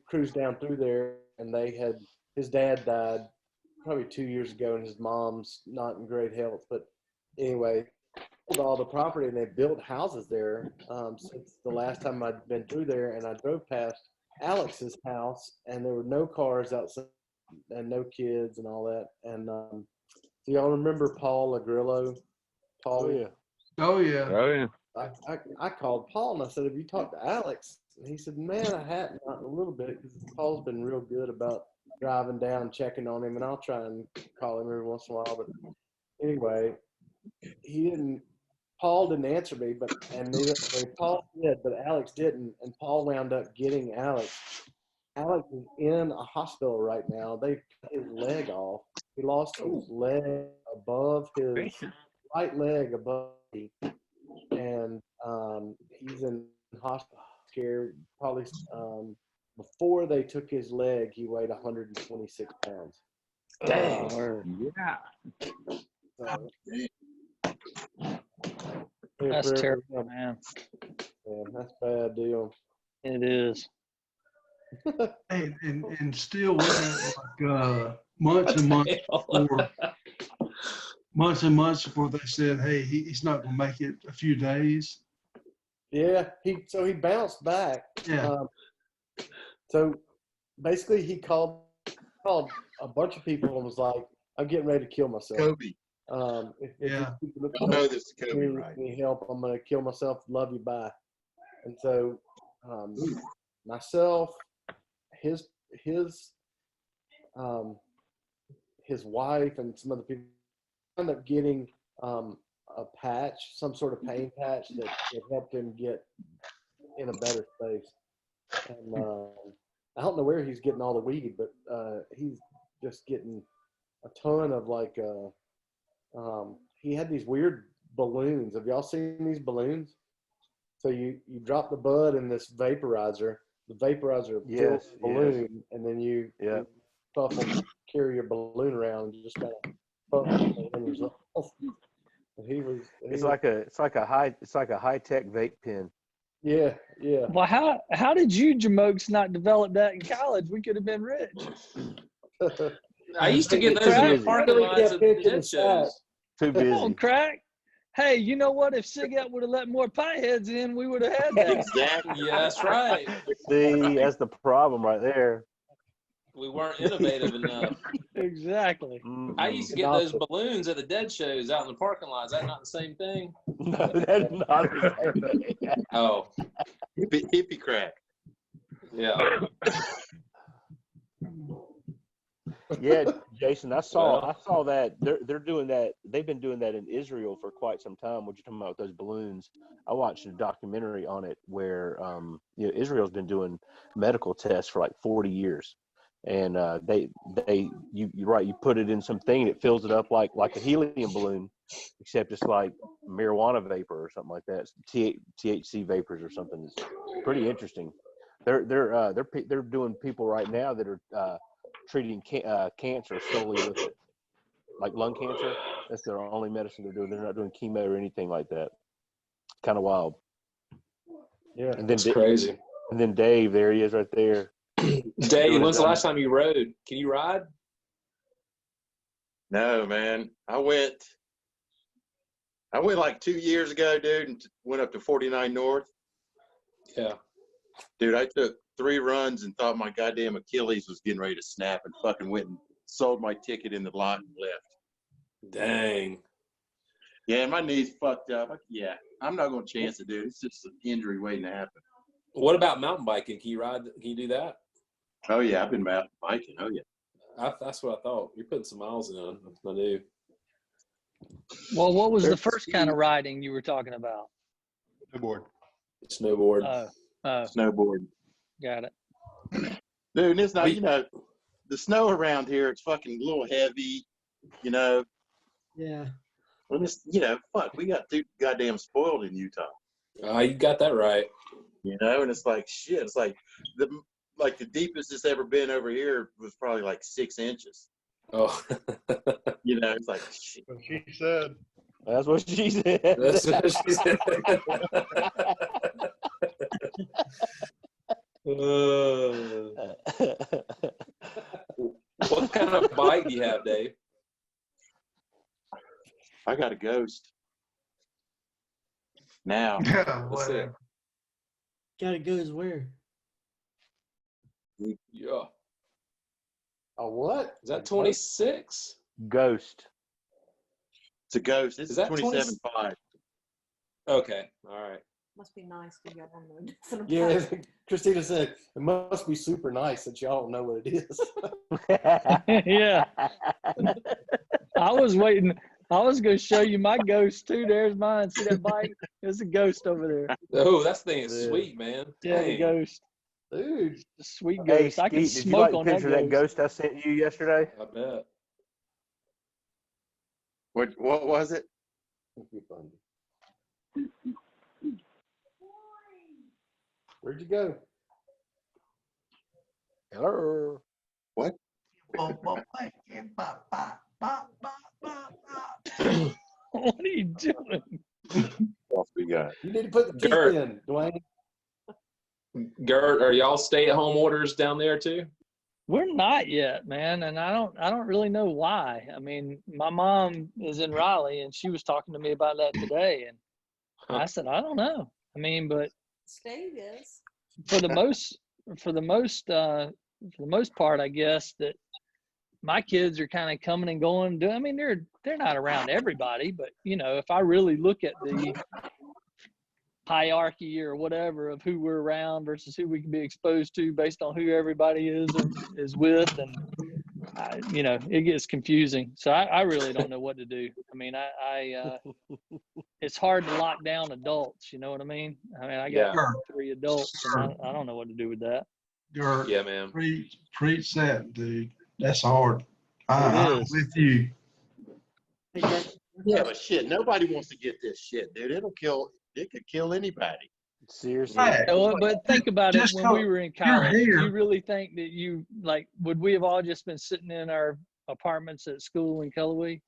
cruised down through there, and his dad died probably 2 years ago, and his mom's not in great health. But anyway, sold all the property, and they built houses there since the last time I'd been through there. And I drove past Alex's house, and there were no cars outside and no kids and all that. And do y'all remember Paul Agrillo? Paul? Oh yeah. Oh yeah. Oh yeah. I called Paul and I said, "Have you talked to Alex?" And he said, "Man, I hadn't, not in a little bit, because Paul's been real good about driving down, checking on him, and I'll try and call him every once in a while." But anyway, Paul didn't answer me, and Paul did, but Alex didn't, and Paul wound up getting Alex. Alex is in a hospital right now. They cut his leg off. He lost his leg above his right leg above, and he's in hospital care. Probably before they took his leg, he weighed 126 pounds. Dang. Yeah. So, That's terrible, man. Yeah, that's a bad deal. It is. And still went like months and months before they said, "Hey, he's not going to make it a few days." Yeah, he bounced back. Yeah. So basically, he called a bunch of people and was like, "I'm getting ready to kill myself." Kobe. If Yeah. these people I know this is Kobe, need right? any help, I'm gonna kill myself. Love you, bye. And so, myself, his wife, and some other people ended up getting a patch, some sort of pain patch that helped him get in a better space. And I don't know where he's getting all the weed, but he's just getting a ton of like. He had these weird balloons. Have y'all seen these balloons? So you drop the bud in this vaporizer. The vaporizer fills the balloon, and then you puff them, carry your balloon around, and you just kind of puff the balloons off. It's like a high tech vape pen. Yeah. Well, how did you jamokes not develop that in college? We could have been rich. I used to get those in the parking lots of dead shows. Too busy. Come on, Crack. Hey, you know what? If Sigat would have let more pie heads in, we would have had that. Exactly. Yeah, that's right. See, that's the problem right there. We weren't innovative enough. Exactly. I used to get those balloons at the dead shows out in the parking lot. Is that not the same thing? No, that's not the same thing. Oh. Hippie crack. Yeah. Yeah, Jason, I saw that they're doing that. They've been doing that in Israel for quite some time. What you're talking about, those balloons? I watched a documentary on it where Israel's been doing medical tests for like 40 years, and you're right. You put it in something, and it fills it up like a helium balloon, except it's like marijuana vapor or something like that. THC vapors or something. It's pretty interesting. They're doing people right now that are treating cancer solely with it, like lung cancer. That's their only medicine they're doing. They're not doing chemo or anything like that. It's kind of wild. Yeah, and then that's crazy. And then Dave, there he is, right there. Dave, when's the last time you rode? Can you ride? No, man. I went like 2 years ago, dude, and went up to 49 North. Yeah. Dude, I took 3 runs and thought my goddamn Achilles was getting ready to snap, and fucking went and sold my ticket in the lot and left. Dang. Yeah, and my knee's fucked up. Yeah, I'm not going to chance it, dude. It's just an injury waiting to happen. What about mountain biking? Can you ride? Can you do that? Oh, yeah, I've been mountain biking. Oh, yeah. That's what I thought. You're putting some miles in. I knew. Well, what was the first kind of riding you were talking about? Snowboard. Snowboard. Got it. Dude, and it's not, the snow around here, it's fucking a little heavy, Yeah. And it's, fuck, we got too goddamn spoiled in Utah. You got that right. And it's like shit. It's like the deepest it's ever been over here was probably like 6 inches. Oh. It's like shit. What she said. That's what she said. That's what she said. What kind of bike do you have, Dave? I got a Ghost. Now. That's it. Gotta go as where? Yeah. A what? Is that 26? Ghost. It's a Ghost. This Is is that 27.5. Okay. All right. Must be nice to y'all know nothing about Yeah, it. Christina said it must be super nice that y'all don't know what it is. Yeah. I was waiting. I was going to show you my Ghost too. There's mine. See that bike? There's a Ghost over there. Oh, that thing is Yeah. sweet, man. Yeah, the Dang. Ghost. Dude, The sweet Hey, Ghost. I can Skeet, did you smoke like the on that picture of that Ghost. ghost I sent you yesterday? I bet. What was it? Where'd you go? Hello. What? What are you doing? What else we got? You need to put the teeth Gert. in, Dwayne. Gert, are y'all stay-at-home orders down there too? We're not yet, man, and I don't really know why. I mean, my mom is in Raleigh, and she was talking to me about that today, and I said, I don't know. I mean, but Steve is. for the most part, I guess that my kids are kind of coming and going. I mean, they're not around everybody, but if I really look at the hierarchy or whatever of who we're around versus who we can be exposed to based on who everybody is with, and it gets confusing. So I really don't know what to do. I mean, it's hard to lock down adults. You know what I mean? I mean, I got Yeah. 3 adults, and I don't know what to do with that. Gert, Yeah, man. preach that, dude. That's hard. It I'm is. with you. Yeah, but shit, nobody wants to get this shit, dude. It could kill anybody. Seriously. Hey, Well, but think about it. just When go- we were in you're college, do here. you really think that would we have all just been sitting in our apartments at school in Cullowhee?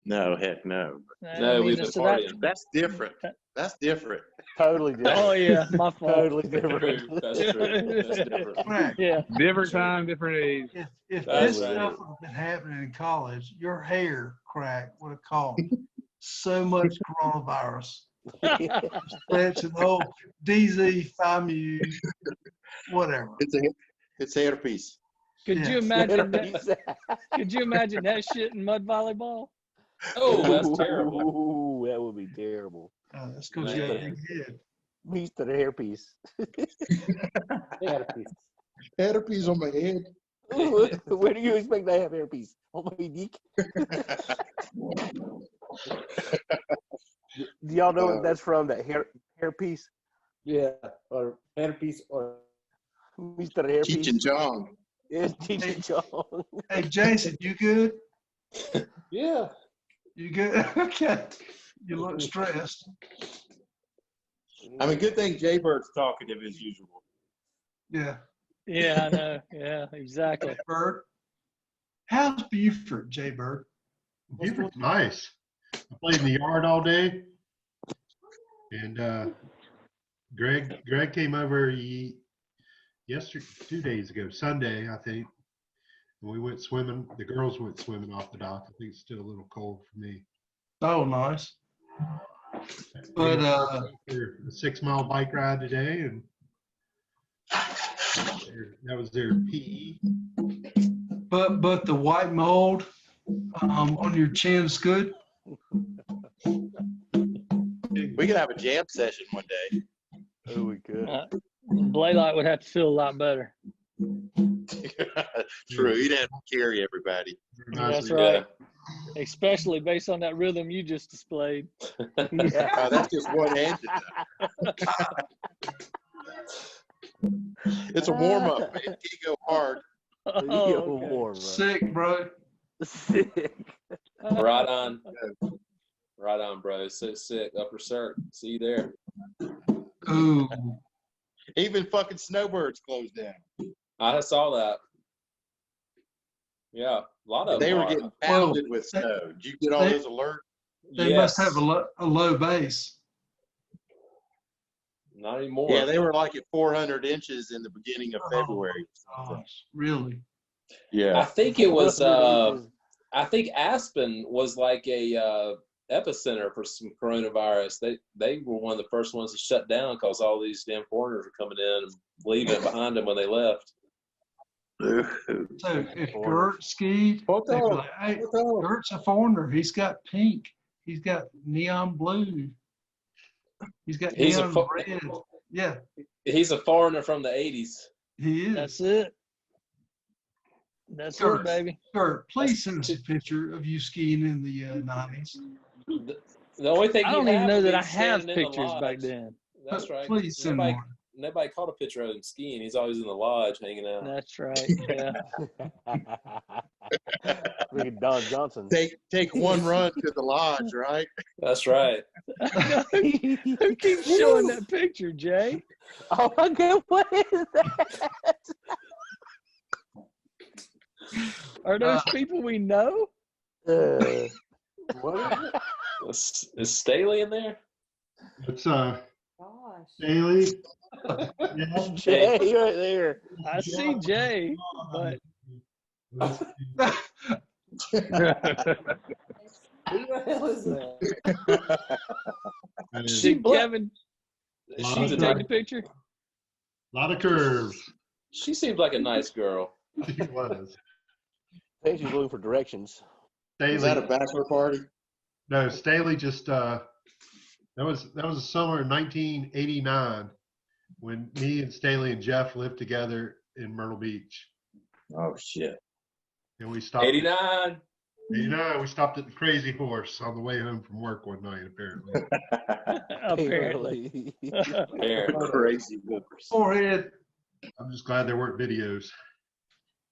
No, heck no. No, we've been so that- partying. That's different. That's different. Totally different. Oh yeah, my fault. Totally True. different. That's true. That's different. Right. Yeah. Different time, different age. If That's this right. stuff would have been happening in college, your hair crack would have caused so much coronavirus. Spread the whole DZ, FIMU, whatever. It's a hairpiece. Could you Yes. imagine that? Could you imagine that shit in mud volleyball? Oh, that's terrible. Ooh, that would be terrible. That's because you got a Man. big head. Piece to the hairpiece. Hairpiece on my head. Where do you expect to have hairpiece? On my dick? Do y'all know what that's from? That hairpiece? Yeah, or hairpiece or Mr. Hairpiece. Cheech and Chong. It's Cheech and Chong. Hey, Jason, you good? yeah. You good? Okay. You look stressed. I mean, good thing Jay Bird's talkative as usual. Yeah. Yeah, I know. Yeah, exactly. Bird. How's Buford, Jay Bird? Buford's nice. I played in the yard all day, and Greg came over yesterday, 2 days ago, Sunday, I think. And we went swimming. The girls went swimming off the dock. I think it's still a little cold for me. Oh, nice. But For a 6-mile bike ride today, and that was their PE. but the white mold on your chin's good. We could have a jam session one day. Oh, we could. Blaylock would have to feel a lot better. True, you'd have to carry everybody. That's right. Especially based on that rhythm you just displayed. Yeah. That's just one engine. It's a warm up. It can't go hard. Oh, okay. Sick, bro. Sick. Right on. it's so sick. Upper Cirque. See you there. Ooh. Even fucking snowbirds closed down. I saw that. Yeah, a lot of They them were are. getting pounded with snow. Did you get all they- those alerts? They must have a low base. Not anymore. Yeah, they were like at 400 inches in the beginning of February. Gosh, really? Yeah. I think it was. I think Aspen was like a epicenter for some coronavirus. They were one of the first ones to shut down because all these damn foreigners were coming in and leaving it behind them when they left. So if Gert skied, they'd be like, hey, Gert's a foreigner. He's got pink. He's got neon blue. He's got He's neon red. Yeah, He's a foreigner from the 80s. he is. That's it. That's Gert, it, baby. Gert, please send us a picture of you skiing in the 90s. The only thing I you don't even have know is that I he's have standing in the pictures back lodge. then. That's right. Please send nobody, one. nobody caught a picture of him skiing. He's always in the lodge hanging out. That's right. Yeah. Look at Don Johnson. Take one run to the lodge, right? That's right. Who keeps showing that picture, Jay? Oh my God, what is that? Are those people we know? What Is Staley in there? It's Staley. Yeah. Jay, right there. I see Jay, but Who the hell is that? did Kevin? She take the picture. A lot of curves. She seems like a nice girl. She was. I think she's looking for directions. Staley. Is that a bachelor party? No, Staley just that was the summer of 1989 when me and Staley and Jeff lived together in Myrtle Beach. Oh shit. And we stopped 89. 89, we stopped at the Crazy Horse on the way home from work one night, apparently. Apparently. Crazy horse. Forehead. I'm just glad there weren't videos.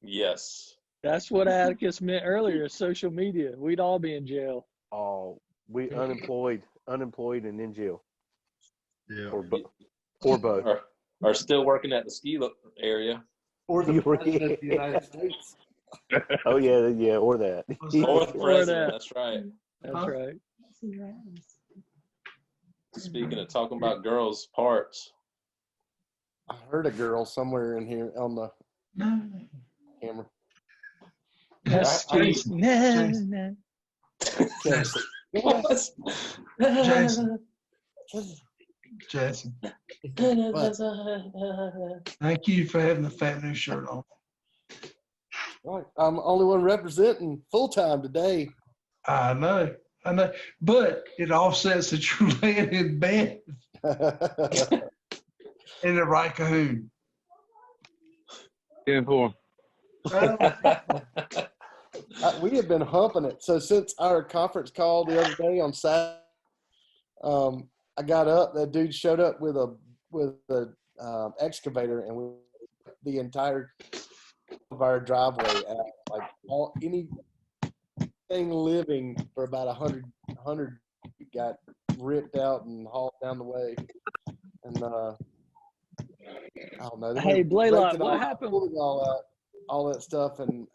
Yes. That's what Atticus meant earlier. Social media. We'd all be in jail. Oh, we unemployed and in jail. Yeah. Or both. Are still working at the ski area. Or the president of the United States. Oh yeah, or that. Or the president. That's right. That's right. Speaking of talking about girls' parts. I heard a girl somewhere in here on the camera. That's Jason. Jason. Jason. Jason. Jason. Thank you for having the fat new shirt on. Right. I'm the only one representing full time today. I know. But it offsets that you're laying in bed in the right cahoon. 10-4. We have been humping it. So since our conference call the other day on Saturday, I got up. That dude showed up with a excavator, and the entire of our driveway out, like anything living for about 100 got ripped out and hauled down the way. And I don't know. Hey, Blaylock, what happened? All that stuff, and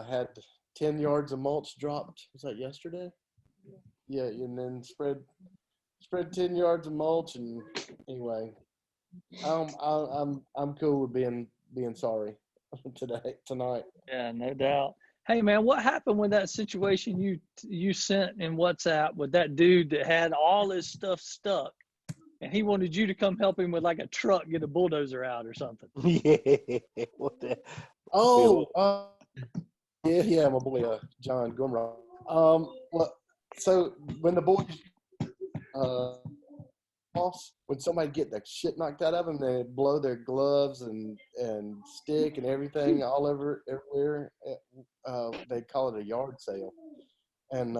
had 10 yards of mulch dropped. Was that yesterday? Yeah, and then spread 10 yards of mulch, and anyway, I'm cool with being sorry tonight. Yeah, no doubt. Hey man, what happened with that situation you sent in WhatsApp with that dude that had all his stuff stuck, and he wanted you to come help him with like a truck, get a bulldozer out or something? Yeah. What the? Oh, yeah, my boy John Gumrock. Well, so when the boys when somebody get the shit knocked out of them, they blow their gloves and stick and everything all over everywhere. They call it a yard sale, and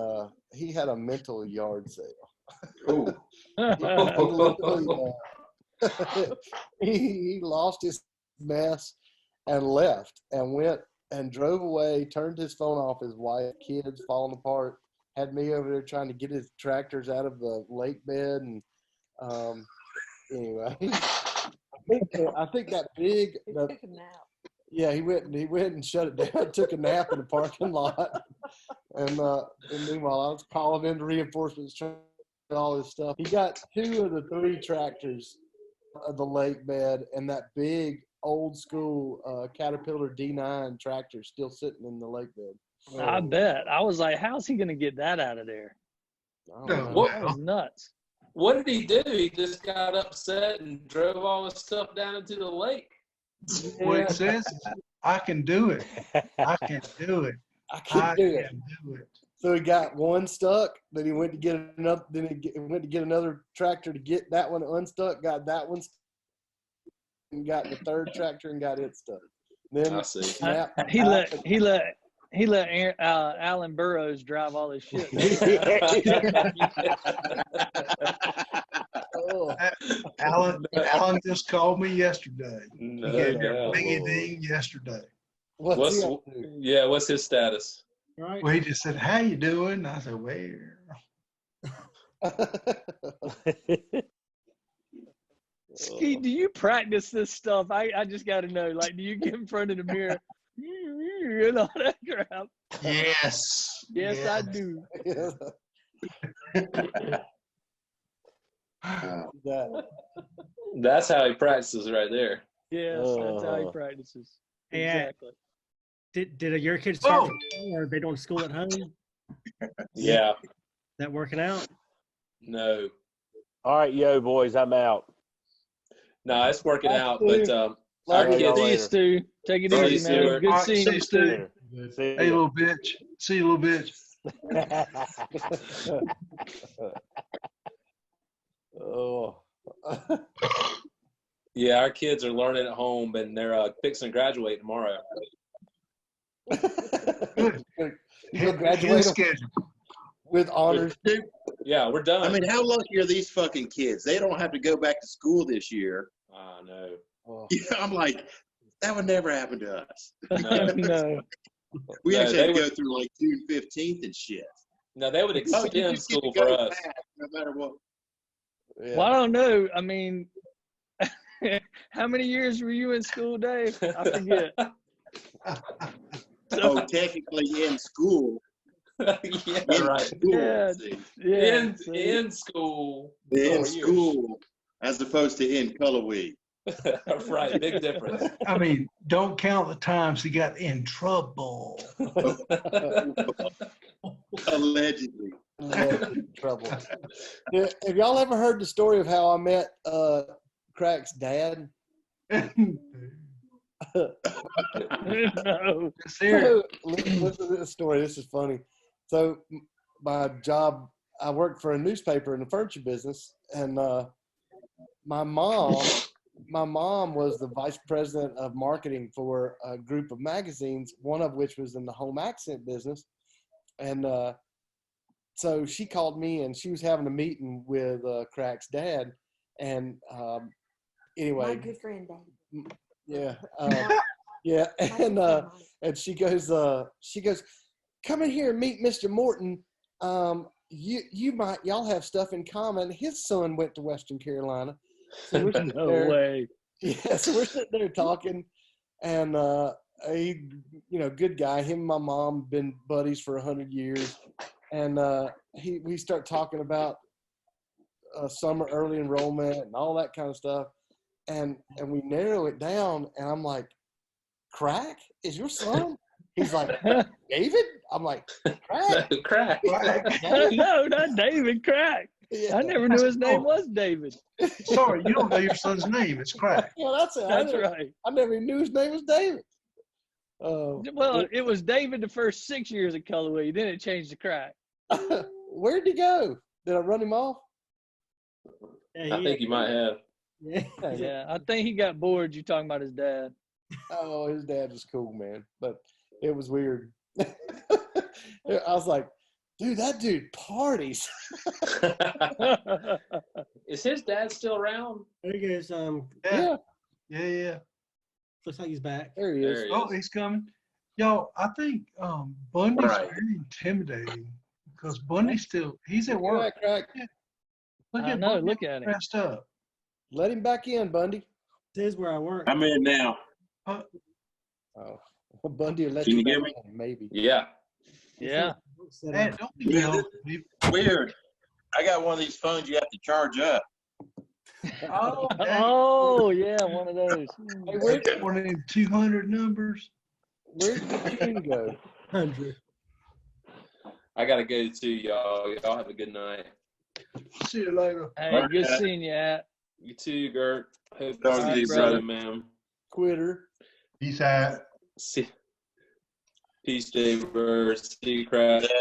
he had a mental yard sale. He lost his mess and left and went and drove away. Turned his phone off. His wife, kids falling apart. had me over there trying to get his tractors out of the lake bed, and anyway, I think that big. Yeah, he went and shut it down. Took a nap in the parking lot, and meanwhile I was calling in the reinforcements, trying all this stuff. He got 2 of the 3 tractors of the lake bed, and that big old school Caterpillar D9 tractor still sitting in the lake bed. I bet. I was like, how's he gonna get that out of there? That was nuts. What did he do? He just got upset and drove all his stuff down into the lake. What it says is, I can do it. I can do it. I can do it. So he got one stuck. Then he went to get another. Then he went to get another tractor to get that one unstuck. Got that one, and got the 3rd tractor and got it stuck. Then I see. He let Alan Burrows drive all his shit. Alan just called me yesterday. He gave me a biggie ding yesterday. What's his status? Right. Well, he just said, "How you doing?" I said, Ski, do you practice this stuff? I just got to know. Like, do you get in front of the mirror and all that crap? Yes. Yes, I do. That's how he practices right there. Yes, that's how he practices. Exactly. Did your kids start or are they doing school at home? Yeah. That working out? No. All right, yo, boys, I'm out. No, it's working out, but our kids. See you, Stu. Take it easy, man. Good seeing you, Stu. Hey, little bitch. See you, little bitch. Oh. Yeah, our kids are learning at home, and they're fixing to graduate tomorrow. He'll graduate with honors. Yeah, we're done. I mean, how lucky are these fucking kids? They don't have to go back to school this year. I know. Oh. Yeah, I'm like, that would never happen to us. No. We actually had to go through like June 15th and shit. No, they would You extend just get school to for go us. back no matter what. Yeah. Well, I don't know. I mean, how many years were you in school, Dave? I forget. Oh, technically in school. Yeah, in right. School, In school. in school, as opposed to in Cullowhee. Right, big difference. I mean, don't count the times he got in trouble. Allegedly. Trouble. Yeah, have y'all ever heard the story of how I met Crack's dad? No. So, listen to this story. This is funny. So my job, I worked for a newspaper in the furniture business, and my mom was the vice president of marketing for a group of magazines, one of which was in the home accent business. And so she called me, and she was having a meeting with Crack's dad. And anyway, My good friend Dave. yeah, yeah, and she goes, come in here and meet Mr. Morton. Y'all have stuff in common. His son went to Western Carolina. So we're No way. Yeah, so we're sitting there talking, and he, good guy. Him and my mom been buddies for 100 years, and we start talking about summer early enrollment and all that kind of stuff, and we narrow it down, and I'm like, Crack is your son? He's like, David? I'm like, Crack? Crack. No, not David. Crack. Yeah. I never knew his name was David. Sorry, you don't know your son's name. It's Crack. Yeah, that's it. That's right. I never even knew his name was David. Well, it was David the first 6 years at Cullowhee. Then it changed to Crack. Where'd he go? Did I run him off? I think you might have. Yeah, I think he got bored. You talking about his dad? Oh, his dad was cool, man, but it was weird. I was like, dude, that dude parties. Is his dad still around? There he goes. Yeah. Looks like he's back. There he is. Oh, he's coming. Y'all, I think Bundy's very intimidating Because Bundy's he's at work. Crack. Look I at know. Bundy Look at him. dressed up. Let him back in, Bundy. This is where I work. I'm in now. Oh, well, Bundy will let Can you you back hear me? in, maybe. Yeah. Yeah. Hey, don't be Yeah, yelling. Weird. I got one of these phones you have to charge up. Oh, dang. Oh yeah, one of those. Hey, where, One of them 200 numbers. where did June go? 100. I gotta go too, y'all. Y'all have a good night. See you later. Hey, good seeing you, at. You too, Gert. Hope Talk to to see you, you brother. soon, man. Quitter. Peace out. See. Peace, Dave Bird. See you, Craft.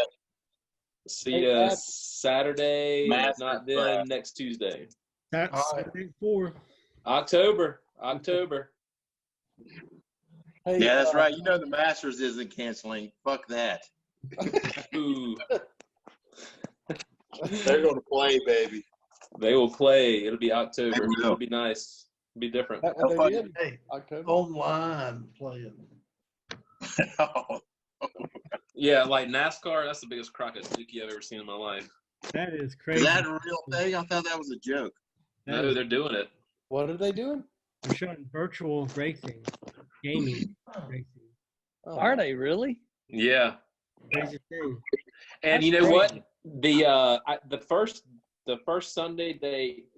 See Hey, you Craft. Saturday. If Master not then, Craft. next Tuesday. That's All right. big 4. October. Hey, Yeah, that's right. You know the Masters isn't canceling. Fuck that. Ooh. They're going to play, baby. They will play. It'll be October. They will. It'll be nice. It'll be different. That what they did? Hey, October. online playing. Yeah, like NASCAR, that's the biggest crock of dookie I've ever seen in my life. That is Is crazy. that a real thing? I thought that was a joke. No, they're doing it. What are they doing? They're showing virtual racing, gaming racing. Oh, Are they really? Yeah. Crazy thing. And That's you know crazy. what? The first Sunday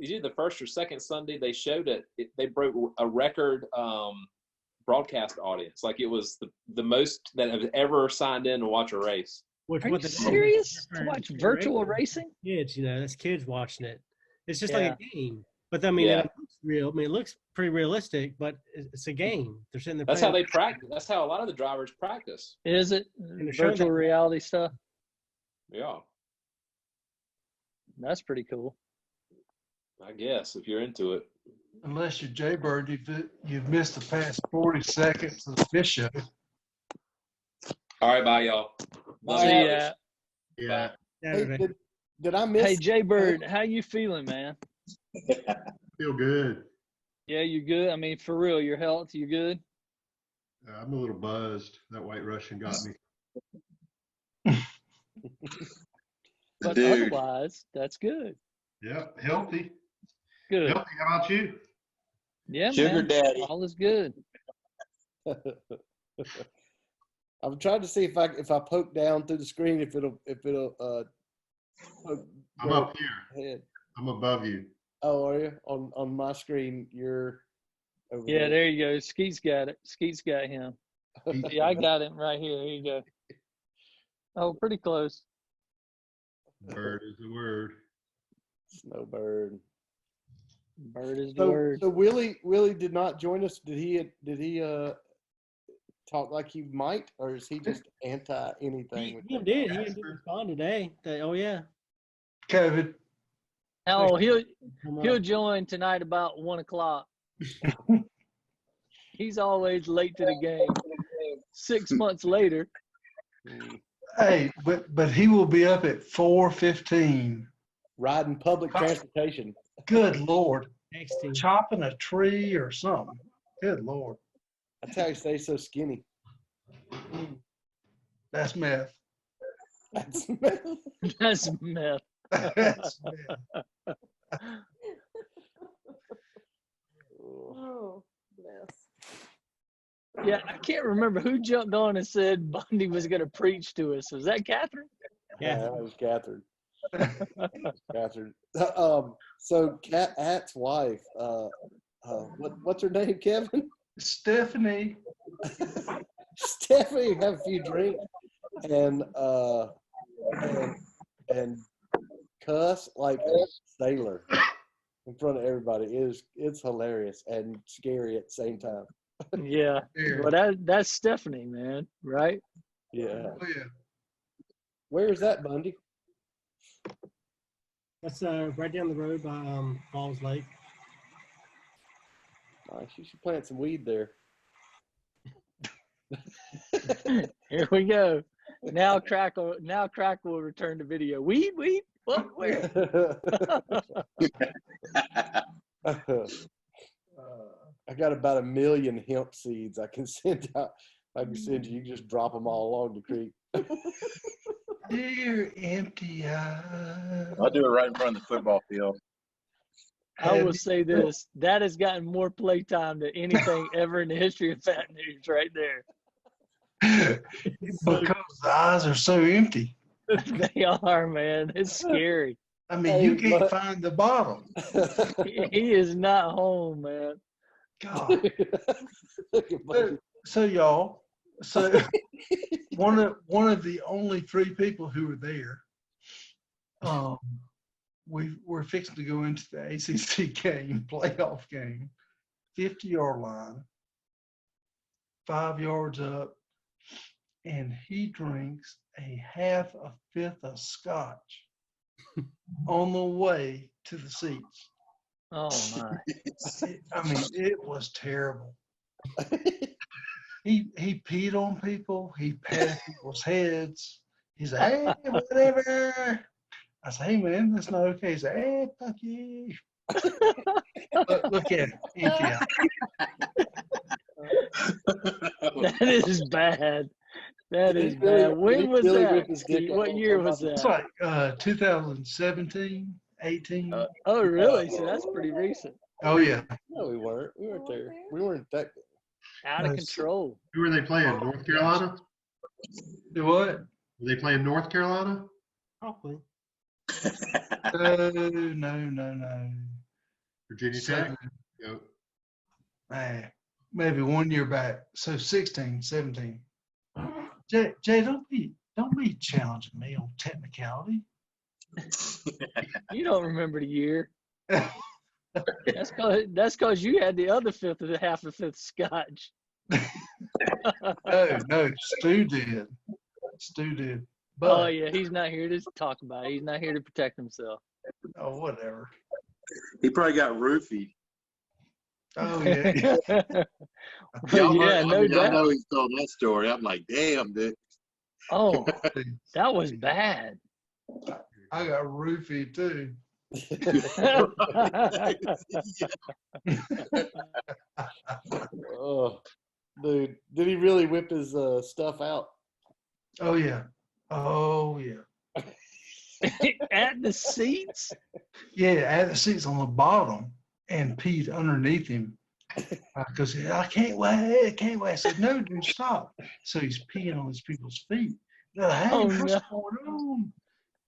either the first or second Sunday they showed it. They broke a record broadcast audience. Like it was the most that have ever signed in to watch a race. Which Are what you they- serious? To different watch virtual racing. racing? Kids, that's kids watching it. It's just Yeah. like a game. But I mean, Yeah. it looks real. I mean, it looks pretty realistic, but it's a game. They're sitting there. That's how playing. they practice. That's how a lot of the drivers practice. Is it they're showing virtual that- reality stuff? Yeah, That's pretty cool. I guess if you're into it. Unless you're Jaybird, you've missed the past 40 seconds of the fish show. All right, bye, y'all. Love See you. ya. Yeah. Hey, Saturday. did I miss? Hey, Jay Bird, how you feeling, man? Feel good. Yeah, you good? I mean, for real, your health, you good? I'm a little buzzed. That White Russian got me. But Dude. otherwise, that's good. Yep. Healthy. Good. Healthy. How about you? Yeah, Sugar man. daddy. All is good. I'm trying to see if I poke down through the screen if it'll poke I'm up here. head. I'm above you. Oh, are you on my screen? You're over Yeah, there you go. Skeet's got it. Skeet's got him. Yeah, I got him right here. Here you go. Oh, pretty close. Bird is the word. Snowbird. Bird is the So, word. so Willie did not join us. Did he talk like he might, or is he just anti anything? He did. He did respond today. Oh yeah. Kevin. Oh, he'll Come he'll on. join tonight about 1:00. He's always late to the game. 6 months later. Hey, but he will be up at 4:15. Riding public transportation. Good Lord. Texting. Chopping a tree or something. Good Lord. That's how he stays so skinny. That's meth. That's That's meth. That's meth. Oh, bless. Yeah, I can't remember who jumped on and said Bundy was going to preach to us. Was that Catherine? Yeah, that was Catherine. Catherine. So At's wife, what's her name, Kevin? Stephanie. Stephanie have a few drinks and cuss like a sailor in front of everybody. It's hilarious and scary at the same time. Yeah. Well, that's Stephanie, man, right? Yeah. Oh, yeah. Where is that, Bundy? That's right down the road by Falls Lake. Nice. You should plant some weed there. Here we go. Now crack will return to video. Weed. What? Where? I got about 1 million hemp seeds I can send out. I can send you. You can just drop them all along the creek. Dear empty eyes. I'll do it right in front of the football field. I will say this: that has gotten more playtime than anything ever in the history of Fat News, right there. Because the eyes are so empty. They are, man. It's scary. I mean, you can't find the bottom. He is not home, man. God. So y'all, so one of the only 3 people who were there, we're fixing to go into the ACC game, playoff game, 50-yard line, 5 yards up, and he drinks a half a fifth of scotch on the way to the seats. Oh my! I mean, it was terrible. He peed on people. He patted people's heads. He said, "Hey, whatever." I said, "Hey, man, that's not okay." He said, "Hey, fuck you." Look at him. Yeah. That is bad. That is bad. When was that? What year was It's that? like 2017, 18. Oh, really? So that's pretty recent. Oh, yeah. No, we weren't. We weren't there. We weren't that. Out of control. Who were they playing? North Carolina? Do what? Were they playing North Carolina? Probably. No. Virginia Tech? Yep. Maybe 1 year back. So 16, 17. Jay, don't be challenging me on technicality. You don't remember the year. That's because you had the other fifth of the half a fifth scotch. No, Stu did. But, Oh yeah, he's not here to talk about it. He's not here to protect himself. Oh, whatever. He probably got roofied. Oh yeah. Yeah, no I doubt. know he's told that story. I'm like, damn, dude. Oh, that was bad. I got roofied too. Oh, dude, did he really whip his stuff out? Oh yeah. At the seats? Yeah, at the seats on the bottom and peed underneath him. Because I can't wait. I said, no, dude, stop. So he's peeing on these people's feet. They're like, hey, Oh, what's no. going on?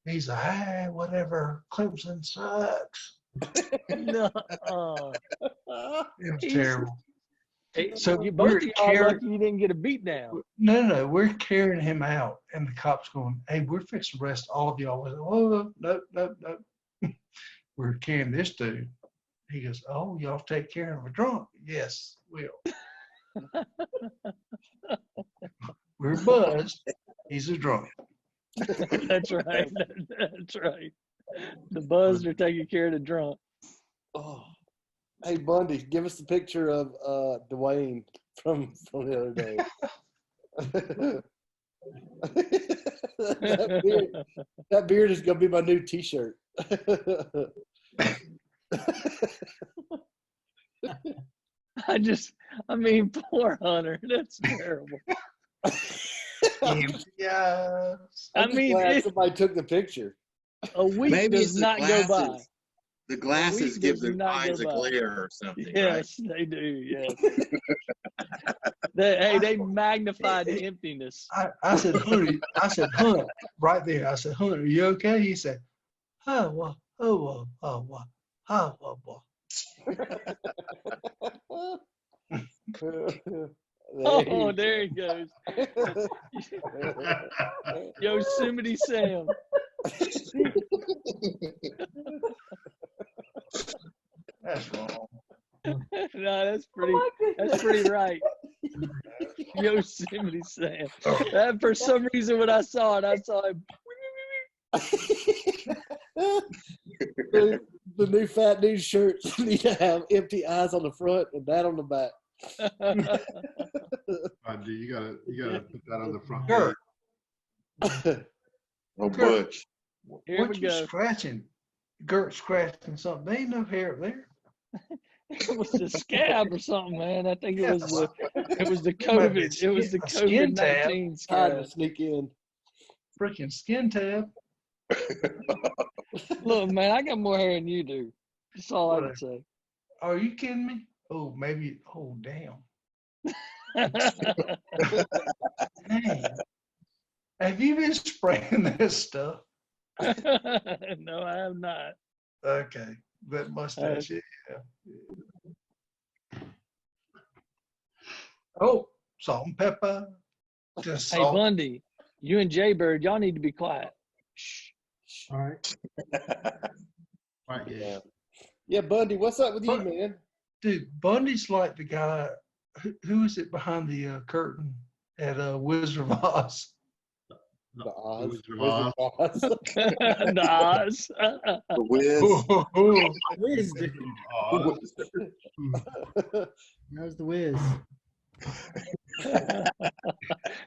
He's like, hey, whatever. Clemson sucks. No. It was He's- terrible. Hey, So you both we're of y'all carrying. lucky you didn't get a beat down. No, we're carrying him out, and the cops going, "Hey, we're fixing to arrest all of y'all." I said, "Oh, no." We're carrying this dude. He goes, "Oh, y'all take care of a drunk?" Yes, we'll. We're buzzed. He's a drunk. That's right. That's right. The buzzed are taking care of the drunk. Oh, hey Bundy, give us the picture of Dwayne from the other day. that beard is gonna be my new T-shirt. I mean, poor Hunter. That's terrible. Yes. I mean, somebody took the picture. A week Maybe does it's the not go by. glasses. The glasses give does the not eyes a go by. glare or something. Yes, they do. Yes. They magnify the emptiness. I said, Hunter, right there. I said, Hunter, are you okay? He said, oh, Oh, there he goes. Yosemite Sam. That's wrong. No, that's pretty right. Yosemite Sam. That, for some reason, when I saw it, I saw him. The new Fat News shirts need to have empty eyes on the front and that on the back. Bundy, you gotta put that on the front. Gert. Oh, Butch. Here What we you go. scratching? Gert scratching something. There ain't no hair up there. It was the scab or something, man. I think it was the It might be COVID. It was the a skin tab. COVID-19 Time to scab. sneak in. freaking skin tab. Look, man, I got more hair than you do. That's all I can say. Are you kidding me? Oh, maybe. Oh, damn. Dang. Have you been spraying this stuff? No, I have not. Okay. That mustache, yeah. Oh, salt and pepper. Just Hey, salt. Bundy, you and Jay Bird, y'all need to be quiet. Shh. All right. Right, yeah. Yeah, Bundy, what's up with you, man? Dude, Bundy's like the guy. Who is it behind the curtain at Wizard of Oz? The Oz. Wizard of Oz. The Oz. The Wiz. Whiz, dude. How's the whiz?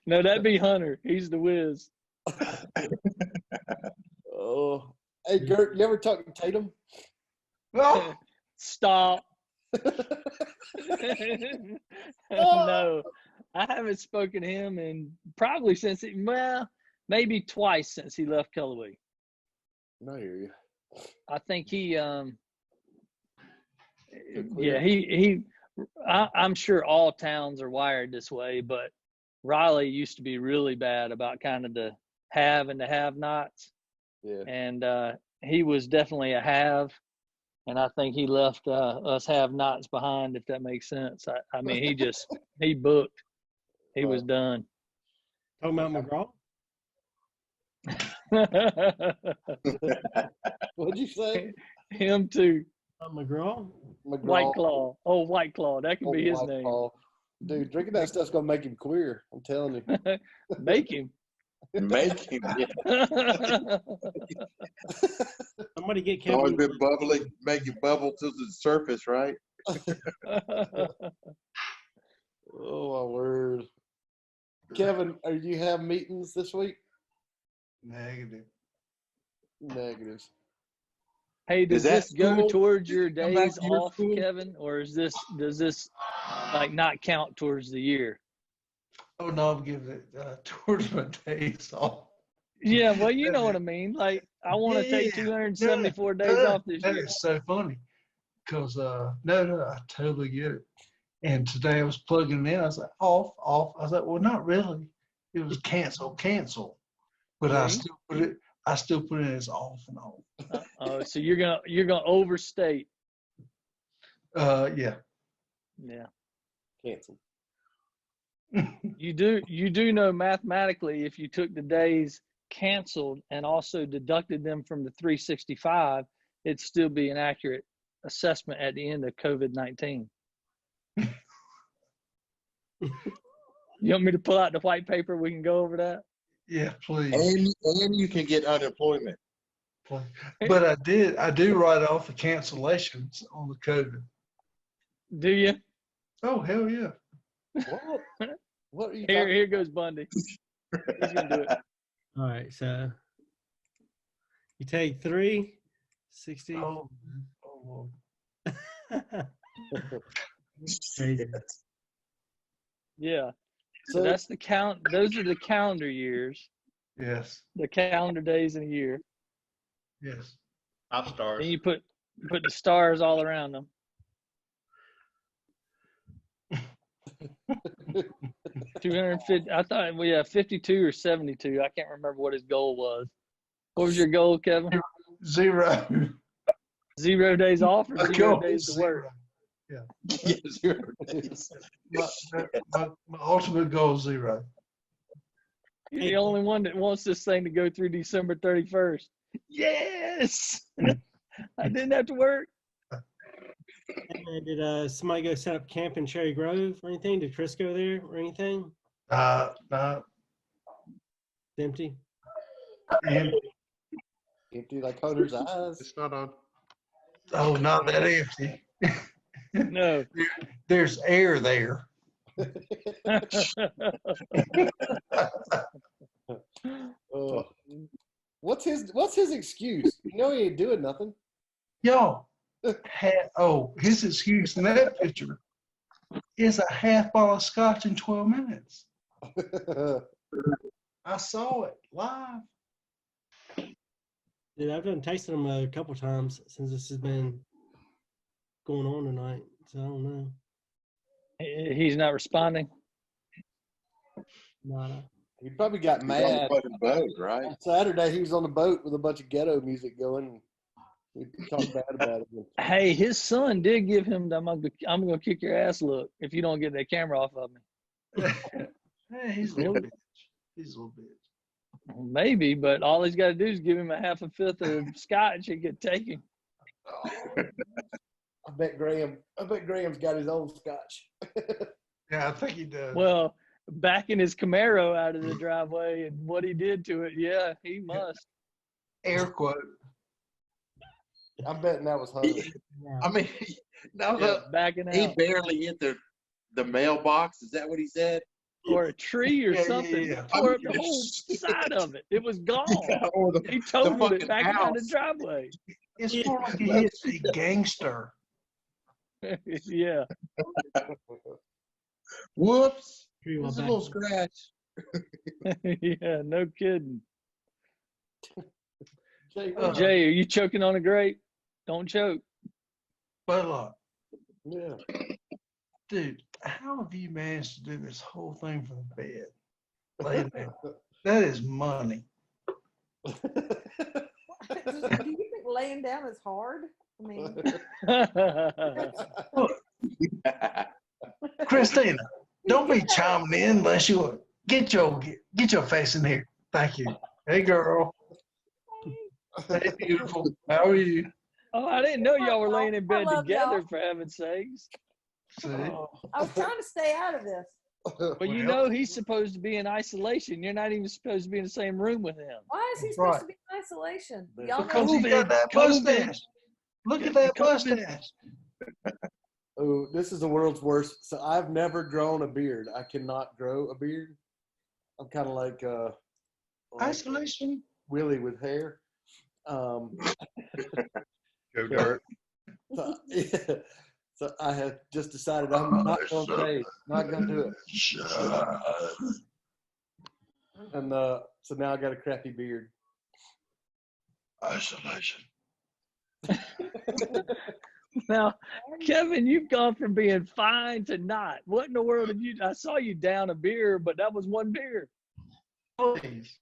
No, that'd be Hunter. He's the whiz. Oh, hey, Gert, you ever talk to Tatum? No. Stop. No, I haven't spoken to him in probably since maybe twice since he left Cullowhee. I hear you. I think he I'm sure all towns are wired this way, but Raleigh used to be really bad about kind of the have and the have-nots. Yeah. And he was definitely a have, and I think he left us have-nots behind, if that makes sense. I mean, he booked. He was done. Talking about McGraw? What'd you say? Him too. McGraw? White Claw. Oh, White Claw. That could be his White name. Claw. Dude, drinking that stuff's gonna make him queer. I'm telling you. Make him. Make him. Yeah. Somebody get It's always Kevin. been bubbling, make you bubble to the surface, right? Oh my word. Kevin, are you have meetings this week? Negative. Negatives. Hey, does Is that this go school? towards your Come back days to your off, school? Kevin, or does this like not count towards the year? Oh no, I'm giving it towards my days off. Yeah, well, you know what I mean. Like, I want to take Yeah, 274 days off this That year. is so funny. Because no, I totally get it. And today I was plugging it in. I was like, off. I was like, well, not really. It was cancel. But I See? still put it as off and on. Oh, so you're gonna overstate. Yeah. Yeah. Cancel. You do know mathematically, if you took the days canceled and also deducted them from the 365, it'd still be an accurate assessment at the end of COVID-19. You want me to pull out the white paper? We can go over that. Yeah, please. And you can get unemployment. Please. But I do write off the cancellations on the COVID. Do you? Oh, hell yeah. What? What are you Here goes Bundy. He's gonna do it. All right, so you take 360. Oh, Lord. Crazy. Yeah. So So- that's the count. Those are the calendar years, Yes. the calendar days in a year. Yes. 5 stars. Then you put the stars all around them. 250. I thought we had 52 or 72. I can't remember what his goal was. What was your goal, Kevin? 0. 0 days off or 0 Goal days to work? Yeah. Yeah, 0 days. My ultimate goal is 0. You're the only one that wants this thing to go through December 31st. Yes. I didn't have to work. And did somebody go set up camp in Cherry Grove or anything? Did Chris go there or anything? No. It's empty. And, Empty like Hunter's eyes. It's not on. oh, not that empty. No. There's air there. Oh. What's his excuse? You know he ain't doing nothing. Y'all, his excuse in that picture is a half bottle of scotch in 12 minutes. I saw it live. Dude, I've done tasted them a couple times since this has been going on tonight. So I don't know. He's not responding. Nada. He probably got He's on the mad. fucking boat, right? On Saturday, he was on the boat with a bunch of ghetto music going. We talked bad about it. Hey, his son did give him the I'm gonna kick your ass look if you don't get that camera off of me. Hey, he's a little bitch. He's a little bitch. Maybe, but all he's got to do is give him a half a fifth of scotch and get taken. I bet Graham's got his own scotch. Yeah, I think he does. Well, backing his Camaro out of the driveway and what he did to it, yeah, he must. Air quote. I'm betting that was Hunter. I mean, no, Yeah, look, backing he out. barely hit the mailbox. Is that what he said? Or a tree or Yeah, something. yeah. Tore up the whole side of it. It was gone. Or He totaled fucking it back out the house. driveway. It's more like he hits a gangster. Yeah. Whoops. Tree Just a back. little scratch. Yeah, no kidding. Jay, Jay, are you choking on a grape? Don't choke. But look, yeah. dude, how have you managed to do this whole thing from the bed? Lay down. That is money. Do you think laying down is hard? I mean, Christina, don't be chiming in unless you get your face in here. Thank you. Hey, girl. Hey, beautiful. How are you? Oh, I didn't know y'all were laying in bed I love together, y'all. for heaven's sakes. See? I was trying to stay out of this. But you know he's supposed to be in isolation. You're not even supposed to be in the same room with him. Why is he That's supposed right. to be in isolation? Y'all Because know he got that COVID. mustache. Look at that mustache. Oh, this is the world's worst. So I've never grown a beard. I cannot grow a beard. I'm kind of like Isolation. Willie with hair. Go Dirt. So, yeah. So I have just decided I'm not going to shave. Not going to do it. And so now I got a crappy beard. Isolation. Now, Kevin, you've gone from being fine to not. What in the world did you? I saw you down a beer, but that was one beer. Please.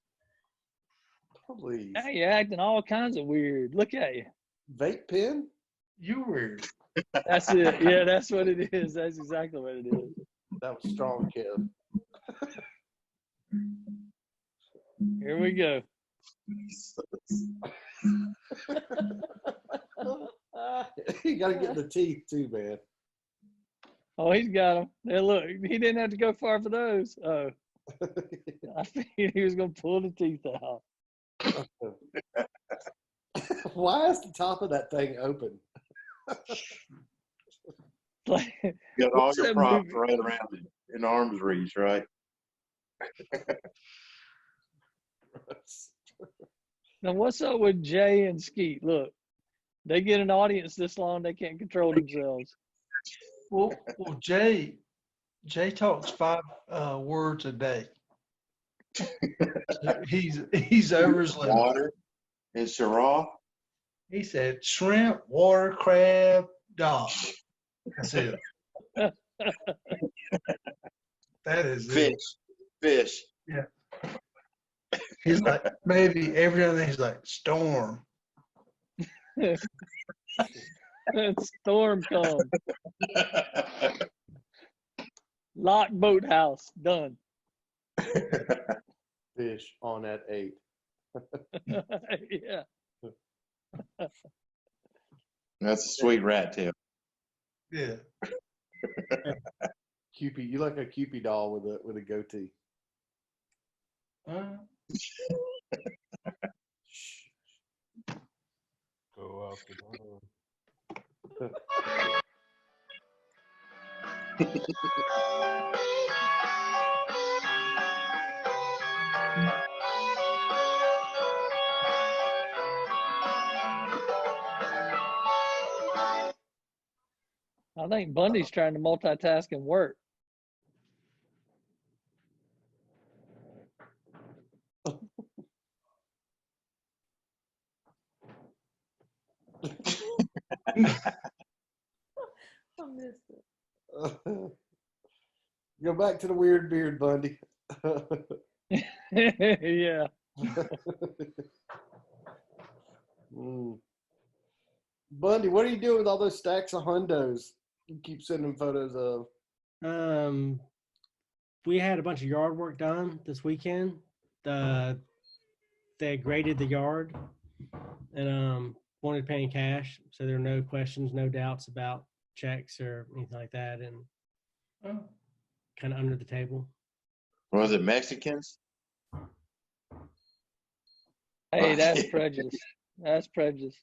Please. Now you're acting all kinds of weird. Look at you. Vape pen? You weird. That's it. Yeah, that's what it is. That's exactly what it is. That was strong, Kev. Here we go. You got to get the teeth too, man. Oh, he's got them. There, look, he didn't have to go far for those. Oh, I figured he was gonna pull the teeth out. Why is the top of that thing open? Like, Got all what's your that props movie? right around it, in arm's reach, right? Now, what's up with Jay and Skeet? Look, they get an audience this long, they can't control themselves. Well, Jay talks 5 words a day. He's over his limit. Water and Syrah. He said shrimp, water, crab, dog. That's it. That is Fish. it. Fish. Yeah. He's like, maybe every other thing, he's like, storm. Storm come. Lock boathouse. Done. Fish on at 8. Yeah. That's a sweet rat tail. Yeah. Cupid, you like a Cupid doll with a goatee. Go out the door. I think Bundy's trying to multitask and work. I missed it. Go back to the weird beard, Bundy. Yeah. Bundy, what are you doing with all those stacks of hundos you keep sending photos of? We had a bunch of yard work done this weekend. They graded the yard and wanted paying cash, so there are no questions, no doubts about checks or anything like that, and kind of under the table. Was it Mexicans? Hey, that's prejudice. That's prejudice.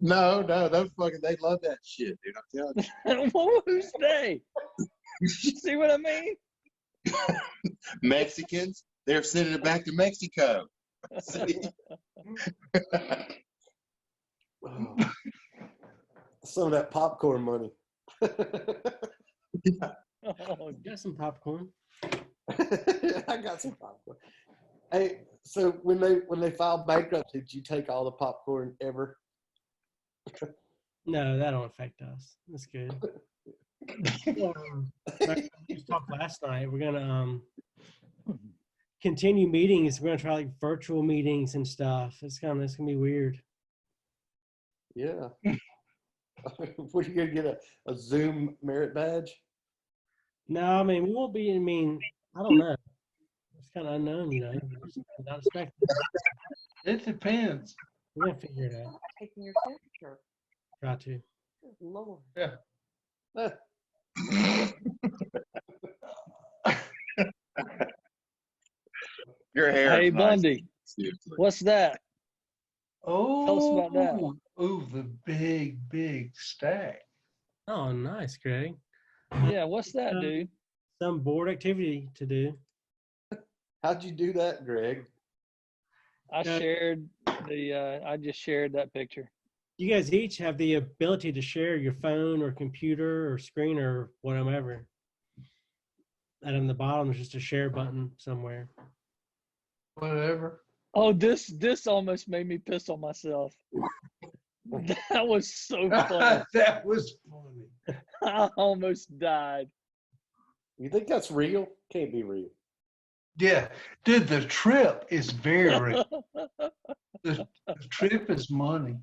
No, those fucking, they love that shit, dude. I'm telling you. Who's they? See what I mean? Mexicans, they're sending it back to Mexico. See? Some of that popcorn money. Oh, got some popcorn. I got some popcorn. Hey, so when they filed bankruptcy, did you take all the popcorn ever? No, that don't affect us. That's good. We talked last night. We're gonna continue meetings. We're gonna try like virtual meetings and stuff. It's gonna be weird. Yeah. What, are you gonna get a Zoom merit badge? No, I mean we won't be. I mean, I don't know. It's kind of unknown, you know. Not expected. It depends. We're gonna figure it out. Taking your temperature. Try to. Good Lord. Yeah. Your hair. Hey, is nice. Bundy, Seriously. what's that? Oh, Tell us about that. Ooh, the big stack. Oh, nice, Greg. Yeah, what's that, dude? Some board activity to do. How'd you do that, Greg? I shared I just shared that picture. You guys each have the ability to share your phone or computer or screen or whatever. And on the bottom, there's just a share button somewhere. Whatever. Oh, this almost made me piss on myself. That was so funny. That was funny. I almost died. You think that's real? Can't be real. Yeah, dude, the trip is very real. The trip is money.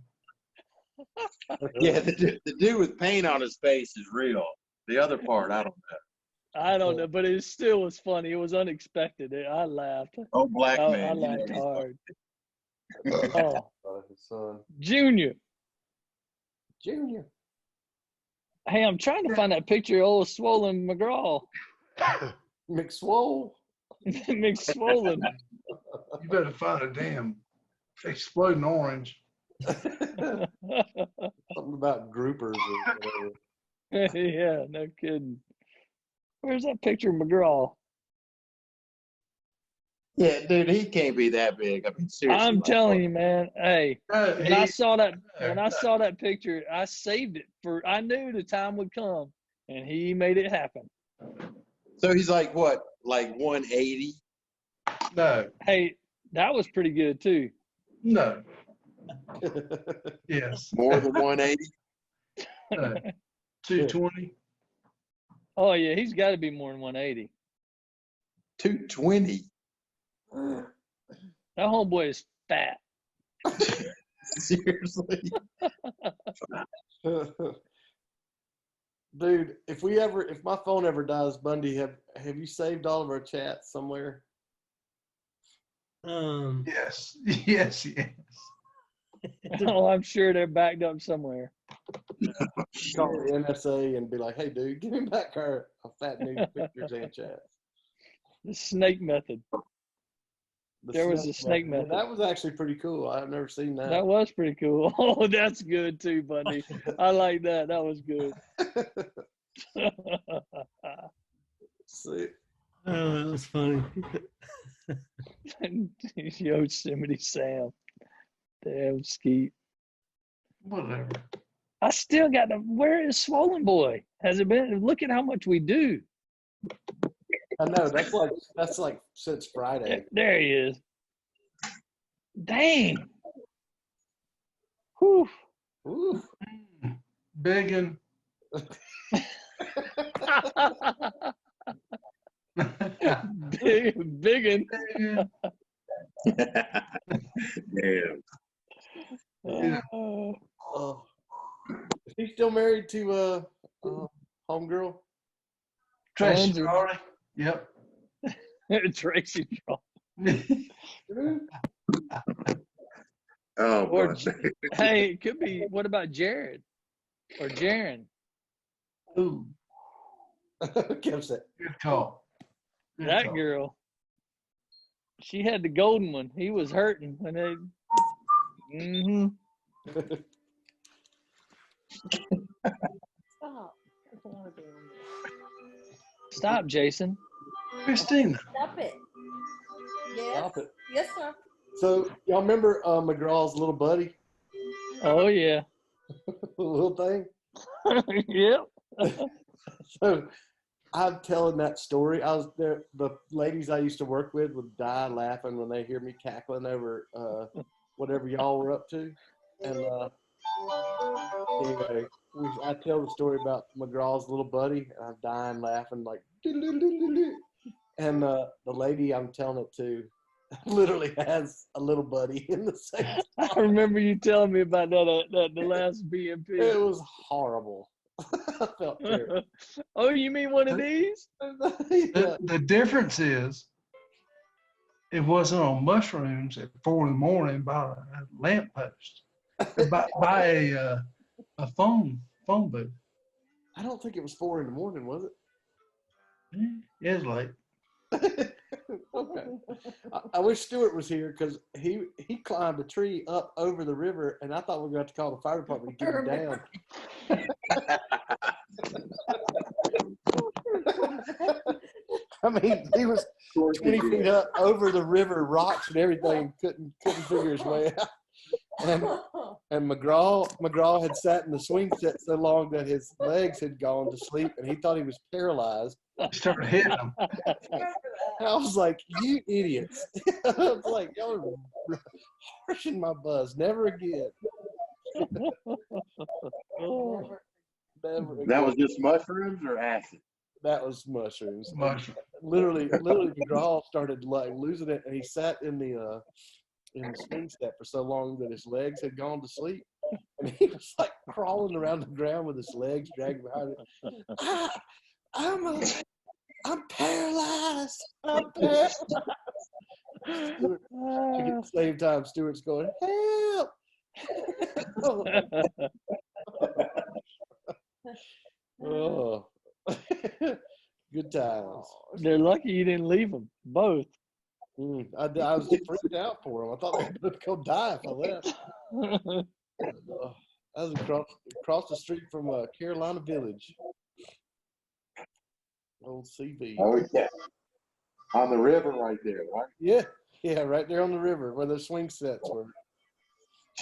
Yeah, the dude with paint on his face is real. The other part, I don't know. I don't know, but it still was funny. It was unexpected. I laughed. Oh, black I man. you know laughed he's hard. His son. Junior. Junior. Hey, I'm trying to find that picture of old Swollen McGraw. McSwole. McSwollen. You better find a damn exploding orange. Something about groupers or whatever. Yeah, no kidding. Where's that picture of McGraw? Yeah, dude, he can't be that big. I mean, seriously. I'm telling you, man. Hey, when I saw that he- picture, I saved it for. I knew the time would come, and he made it happen. So he's like what, like 180? No, Hey, that was pretty good too. no. Yes. More than 180? No. 220. Oh yeah, he's got to be more than 180. 220? That homeboy is fat. Seriously? Dude, if my phone ever dies, Bundy, have you saved all of our chats somewhere? Yes. Yes. Oh, I'm sure they're backed up somewhere. Call the NSA and be like, "Hey, dude, give me back our fat new pictures and chats." The snake method. There was a snake method. method. That was actually pretty cool. I've never seen that. That was pretty cool. Oh, that's good too, Bundy. I like that. That was good. See? Oh, that was funny. Yosemite Sam. Damn Skeet. Whatever. I still got the. Where is Swollen Boy? Has it been? Look at how much we do. I know that's like since Friday. There he is. Dang. Whew. Ooh. Biggin. Biggin. Damn. Is he still married to homegirl? Tracy Lindsay. Charlie. Yep. Tracy Charles. Oh, Or boy. hey, it could be. What about Jared or Jaron? Ooh. Kim said. Good call. Good That call. girl. She had the golden one. He was hurting when they. Mm-hmm. Stop. I don't want to be on this. Stop, Jason. Christina. Stop it. Yes. Stop it. Yes, sir. So y'all remember McGraw's little buddy, Oh yeah. little thing? Yep. So I'm telling that story. I was there. The ladies I used to work with would die laughing when they hear me cackling over whatever y'all were up to. And anyway, I tell the story about McGraw's little buddy, and I'm dying laughing like. "Doo-doo-doo-doo-doo." And the lady I'm telling it to literally has a little buddy in the same. I remember you telling me about that the last BMP. It was horrible. I felt terrible. Oh, you mean one of these? Yeah. The difference is it wasn't on mushrooms at 4 a.m. by a lamppost, by a phone booth. I don't think it was 4 a.m, was it? It was late. Okay. I wish Stuart was here because he climbed a tree up over the river, and I thought we were going to have to call the fire department to get him down. I mean, he was 20 feet up over the river, rocks and everything, couldn't figure his way out. And McGraw had sat in the swing set so long that his legs had gone to sleep, and he thought he was paralyzed. Started hitting him. I was like, "You idiots!" I was like, "Y'all are harshing my buzz. Never again." Never again. That was just mushrooms or acid? That was mushrooms. Mushroom. Literally, McGraw started like losing it, and he sat in the swing set for so long that his legs had gone to sleep, and he was like crawling around the ground with his legs dragging behind him. I'm paralyzed. I'm paralyzed. Stuart, at the same time, Stuart's going, "Help!" Oh, good times. They're lucky you didn't leave them both. I was freaked out for him. I thought they were going to go die if I left. I was across the street from Carolina Village. Old CV. Oh, yeah. On the river right there, right? Yeah, right there on the river where the swing sets were.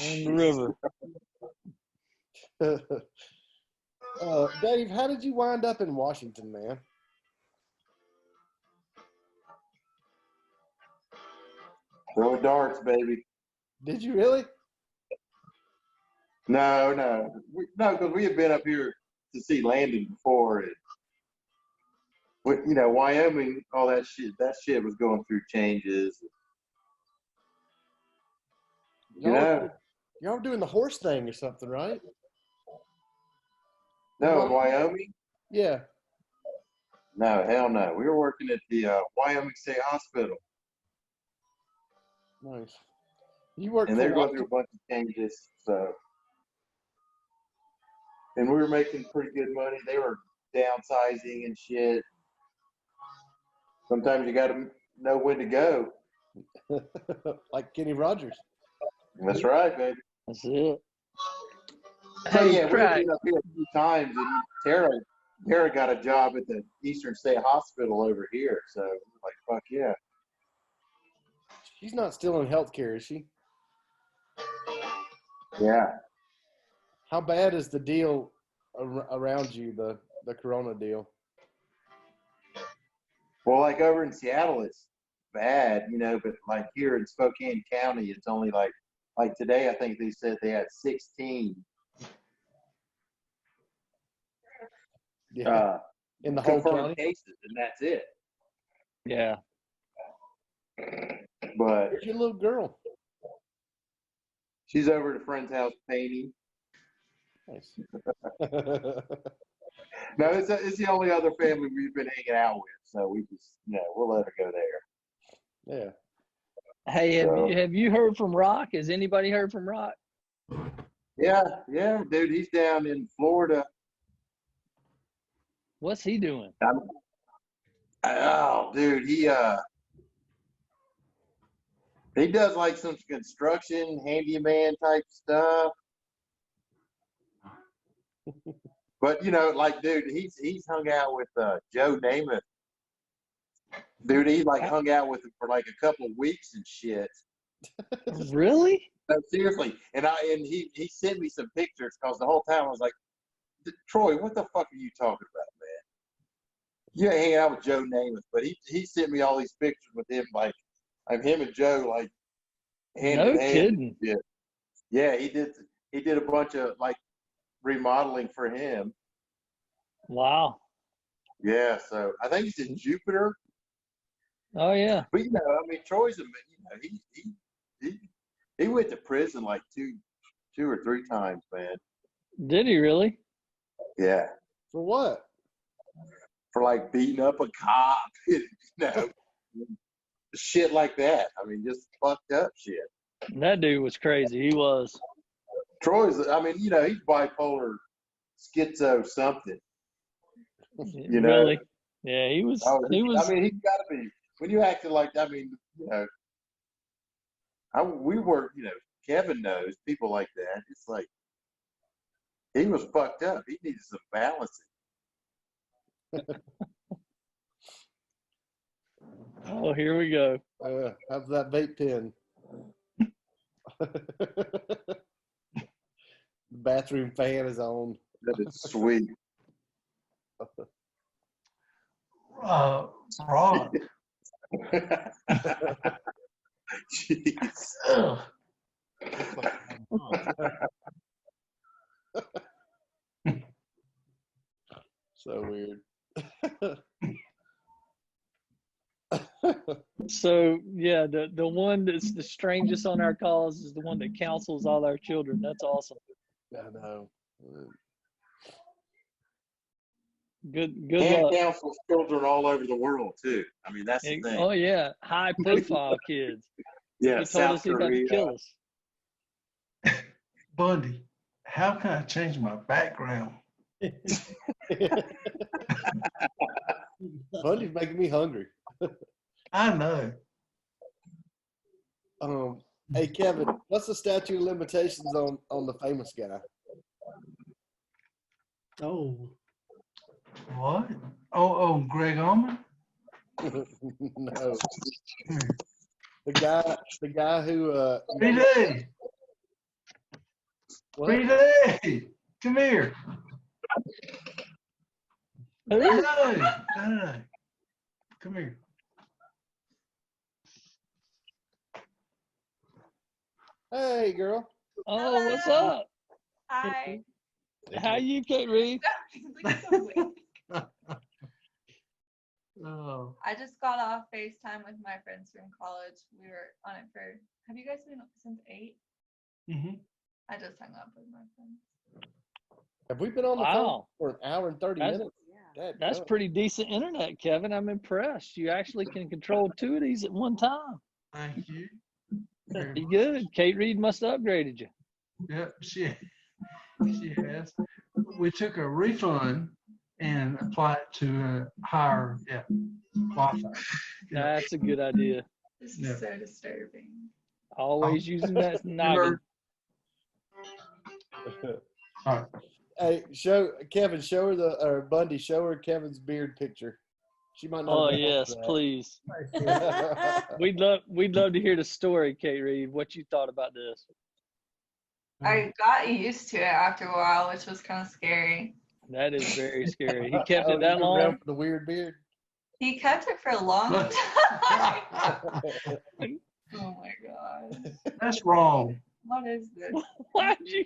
On the river. Dave, how did you wind up in Washington, man? Throwing darts, baby. Did you really? No, because we had been up here to see Landon before, and Wyoming, all that shit. That shit was going through changes. Y'all were doing the horse thing or something, right? No, in Wyoming. Yeah. No, hell no. We were working at the Wyoming State Hospital. Nice. You worked And for they're going what? through a bunch of changes, so. And we were making pretty good money. They were downsizing and shit. Sometimes you got to know when to go. Like Kenny Rogers. That's right, baby. That's it. So Hey, yeah, we've Craig. been up here a few times, and Tara got a job at the Eastern State Hospital over here. So we're like, fuck yeah. She's not still in healthcare, is she? Yeah. How bad is the deal around you, the corona deal? Well, like over in Seattle, it's bad, but like here in Spokane County, it's only like today, I think they said they had 16 In the whole confirmed county. cases, and that's it. Yeah. But Where's your little girl? she's over at a friend's house painting. Nice. No, it's the only other family we've been hanging out with, so we just we'll let her go there. Yeah. Hey, have you heard from Rock? Has anybody heard from Rock? Yeah, dude, he's down in Florida. What's he doing? Oh, dude, he does like some construction handyman type stuff. But like, dude, he's hung out with Joe Namath. Dude, he like hung out with him for like a couple of weeks and shit. Really? No, seriously. And he sent me some pictures because the whole time I was like, Troy, what the fuck are you talking about, man? You ain't hanging out with Joe Namath, but he sent me all these pictures with him, like him and Joe like hand No in hand. kidding. Yeah. Yeah, he did a bunch of like remodeling for him. Wow. Yeah, so I think he's in Jupiter. Oh yeah. But I mean, Troy's he went to prison like two or three times, man. Did he really? Yeah. For what? For like beating up a cop, shit like that. I mean, just fucked up shit. That dude was crazy. He was. Troy's, I mean, he's bipolar, schizo, something. Really? Yeah, he was. He was. I mean, he's got to be. When you acting like, I mean, we were, Kevin knows people like that. It's like he was fucked up. He needed some balancing. Oh, here we go. How's that vape pen? The bathroom fan is on. That is sweet. Rock. Jeez. So weird. So yeah, the one that's the strangest on our calls is the one that counsels all our children. That's awesome. I know. Good And luck. counsels children all over the world too. I mean, that's the thing. Oh yeah, high profile kids. Yeah, He told South us he about to Korea. kill us. Bundy, how can I change my background? Bundy's making me hungry. I know. Hey Kevin, what's the statute of limitations on the famous guy? Oh. What? Oh, Greg Allman? No. The guy who 3D. What? 3D. Come here. No. Come here. Hey girl. Oh, what's up? Hi. How you, Kate Reed? Oh. I just got off FaceTime with my friends from college. We were on it for, have you guys been since 8? Mm-hmm. I just hung up with my friends. Have we been on the phone for an hour and 30 minutes? That's pretty decent internet, Kevin. I'm impressed. You actually can control 2 of these at one time. Thank you. Pretty good. Kate Reed must have upgraded you. Yep, she has. We took a refund and applied it to a higher Wi-Fi. That's a good idea. This is Yeah. so disturbing. Always using that noggin. Hey, Kevin, show her Bundy, show her Kevin's beard picture. She might not. Oh have been yes, for that. please. We'd love to hear the story, Kate Reed. What you thought about this? I got used to it after a while, which was kind of scary. That is very scary. He kept Oh, it that you been around long. for the weird beard. He kept it for a long time. Oh my god. That's wrong. What is this? Why'd you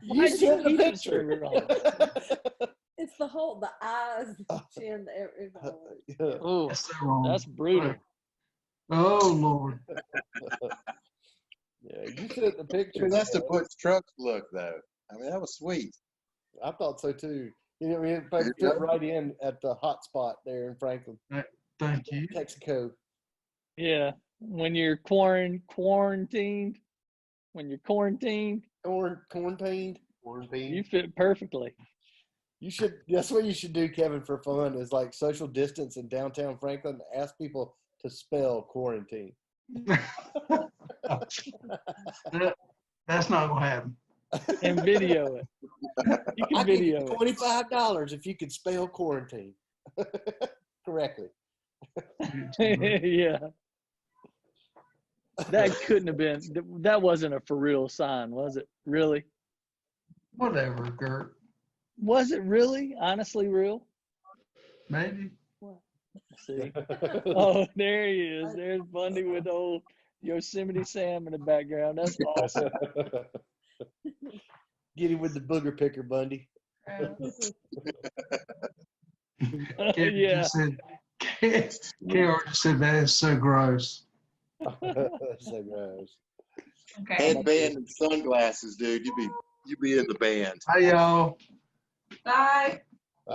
You sent the keep it picture. so long? It's the whole, the eyes, the chin, everything. Oh, That's so wrong. that's brutal. Oh Lord. Yeah, you sent the picture. That's the Butch Trucks look, though. I mean, that was sweet. I thought so too. You know, it fit right in at the hot spot there in Franklin, Thank you. Texaco. Yeah. When you're quarantined, Quarantined. you fit perfectly. You should. That's what you should do, Kevin, for fun. Is like social distance in downtown Franklin. Ask people to spell quarantine. That's not gonna happen. And video it. You can video it. $25 if you could spell quarantine correctly. Yeah. That couldn't have been. That wasn't a for real sign, was it? Really? Whatever, Gert. Was it really? Honestly, real? Maybe. See? Oh, there he is. There's Bundy with old Yosemite Sam in the background. That's awesome. Get him with the booger picker, Bundy. Yeah. Carol just said that is so gross. So gross. Okay. Headband and sunglasses, dude. You be in the band. Hey y'all. Bye.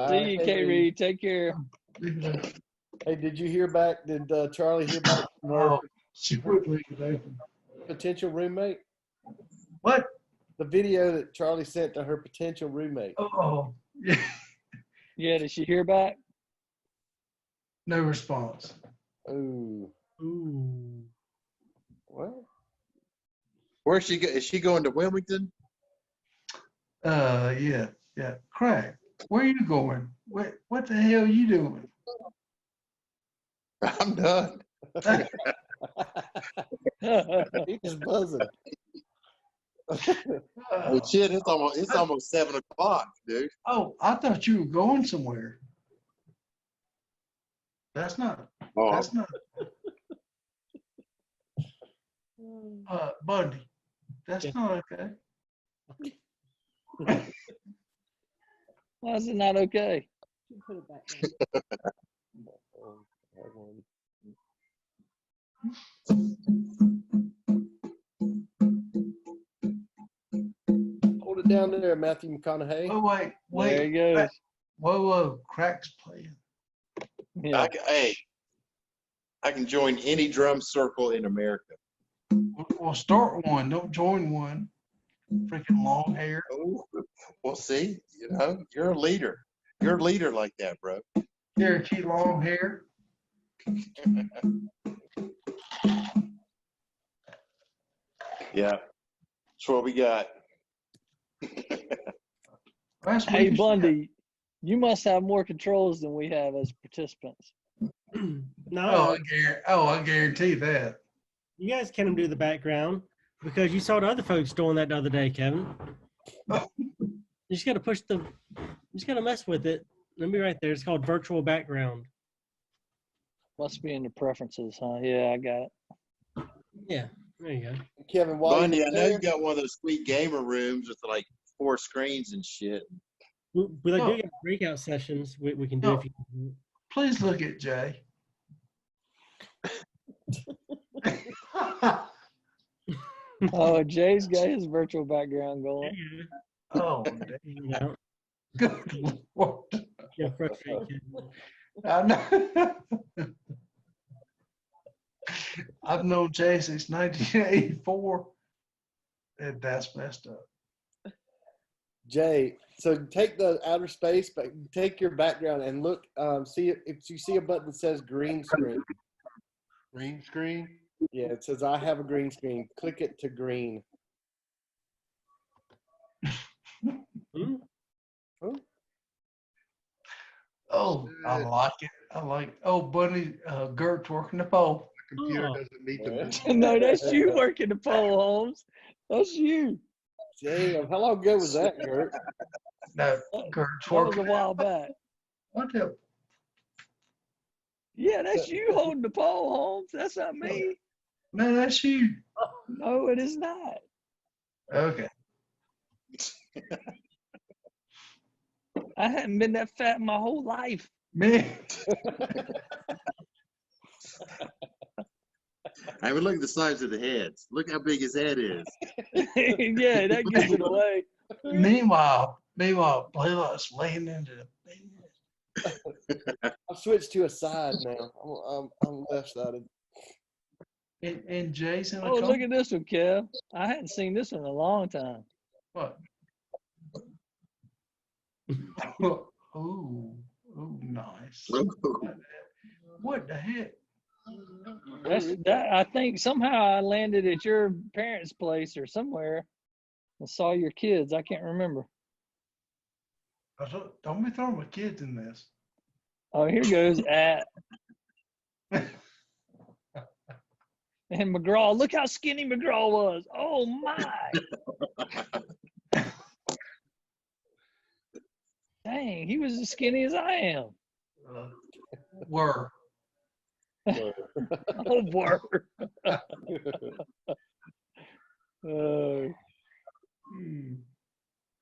See you, K. Reed. Take care. Hey, did you hear back? Did Charlie hear back from her Oh, she would leave it open. potential roommate? What? The video that Charlie sent to her potential roommate. Oh, yeah. Yeah, did she hear back? No response. Ooh. Ooh. Well, Where's she? Is she going to Wilmington? Yeah. Craig, where are you going? What the hell are you doing? I'm done. He's buzzing. Well, shit, it's almost 7 o'clock, dude. Oh, I thought you were going somewhere. That's not. Oh. That's not. Bundy, that's not okay. Why is it not okay? Put it back Hold it down there, Matthew McConaughey. Oh wait. There he goes. Whoa, Crack's playing. Yeah. I can join any drum circle in America. Well, start one. Don't join one. Freaking long hair. Oh, well, see, you're a leader. You're a leader like that, bro. Cherokee long hair. Yeah, that's what we got. Hey, Bundy, you must have more controls than we have as participants. No, I guarantee that. you guys can do the background because you saw the other folks doing that the other day, Kevin. You just got to push you just got to mess with it. Let me right there. It's called virtual background. Must be in the preferences, huh? Yeah, I got it. Yeah, there you go. Kevin, while Bundy, you're I know there, you got one of those sweet gamer rooms with like 4 screens and shit. We do get breakout sessions we can do if you. Please look at Jay. Oh, Jay's got his virtual background going. Oh, Yeah. good Lord. Yeah, frustrate Kevin. I know. I've known Jay since 1984, and that's messed up. Jay, so take the outer space, but take your background and look. See if you see a button that says green screen. Green screen? Yeah, it says I have a green screen. Click it to green. Oh, I like it. Oh, Bunny, Gert's working the pole. Computer doesn't meet the No, that's you working the pole, Holmes. That's you. Damn, how long ago was that, Gert? No, Gert's That was a working. while back. What the? Yeah, that's you holding the pole, Holmes. That's not me. No, that's you. No, it is not. Okay. I hadn't been that fat my whole life. Man. I mean, look at the size of the heads. Look how big his head is. Yeah, that gives it away. Meanwhile, Blaylock's laying into the bed. I've switched to a side now. I'm left sided. And Jason. Oh, look at this one, Kev. I hadn't seen this one in a long time. What? Oh, nice. What the heck? I think somehow I landed at your parents' place or somewhere and saw your kids. I can't remember. Don't be throwing my kids in this. Oh, here goes at. And McGraw, look how skinny McGraw was. Oh my. Dang, he was as skinny as I am. Were. Oh, word.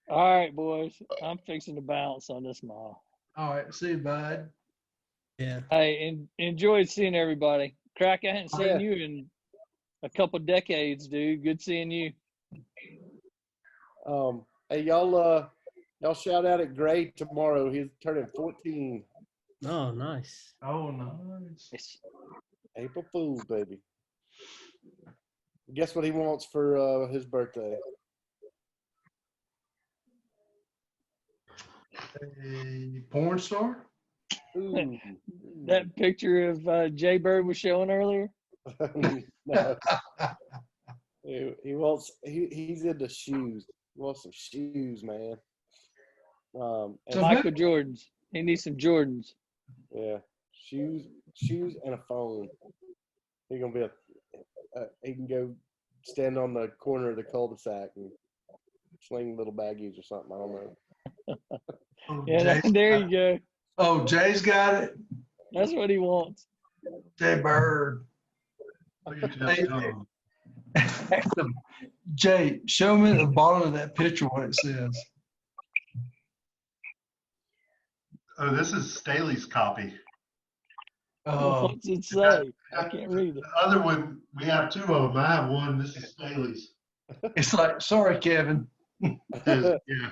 All right, boys. I'm fixing to bounce on this mall. All right, see you, bud. Yeah. Hey, enjoyed seeing everybody. Crack, I hadn't seen Yeah. you in a couple decades, dude. Good seeing you. Hey, y'all shout out at Gray tomorrow. He's turning 14. Oh, nice. Oh, nice. April Fool, baby. Guess what he wants for his birthday? A porn star? Ooh. That picture of Jay Bird was showing earlier. No. He's into shoes. He wants some shoes, man. And Michael Jordans. He needs some Jordans. yeah, shoes and a phone. He's gonna be he can go stand on the corner of the cul-de-sac and sling little baggies or something. I don't know. Yeah, there you go. Oh, Jay's got it. That's what he wants. Jay Bird. Hey, Jay, show me at the bottom of that picture what it says. Oh, this is Staley's copy. Oh, What's it say? I can't read it. The other one, we have two of them. I have one. This is Staley's. it's like, sorry, Kevin. It says, yeah.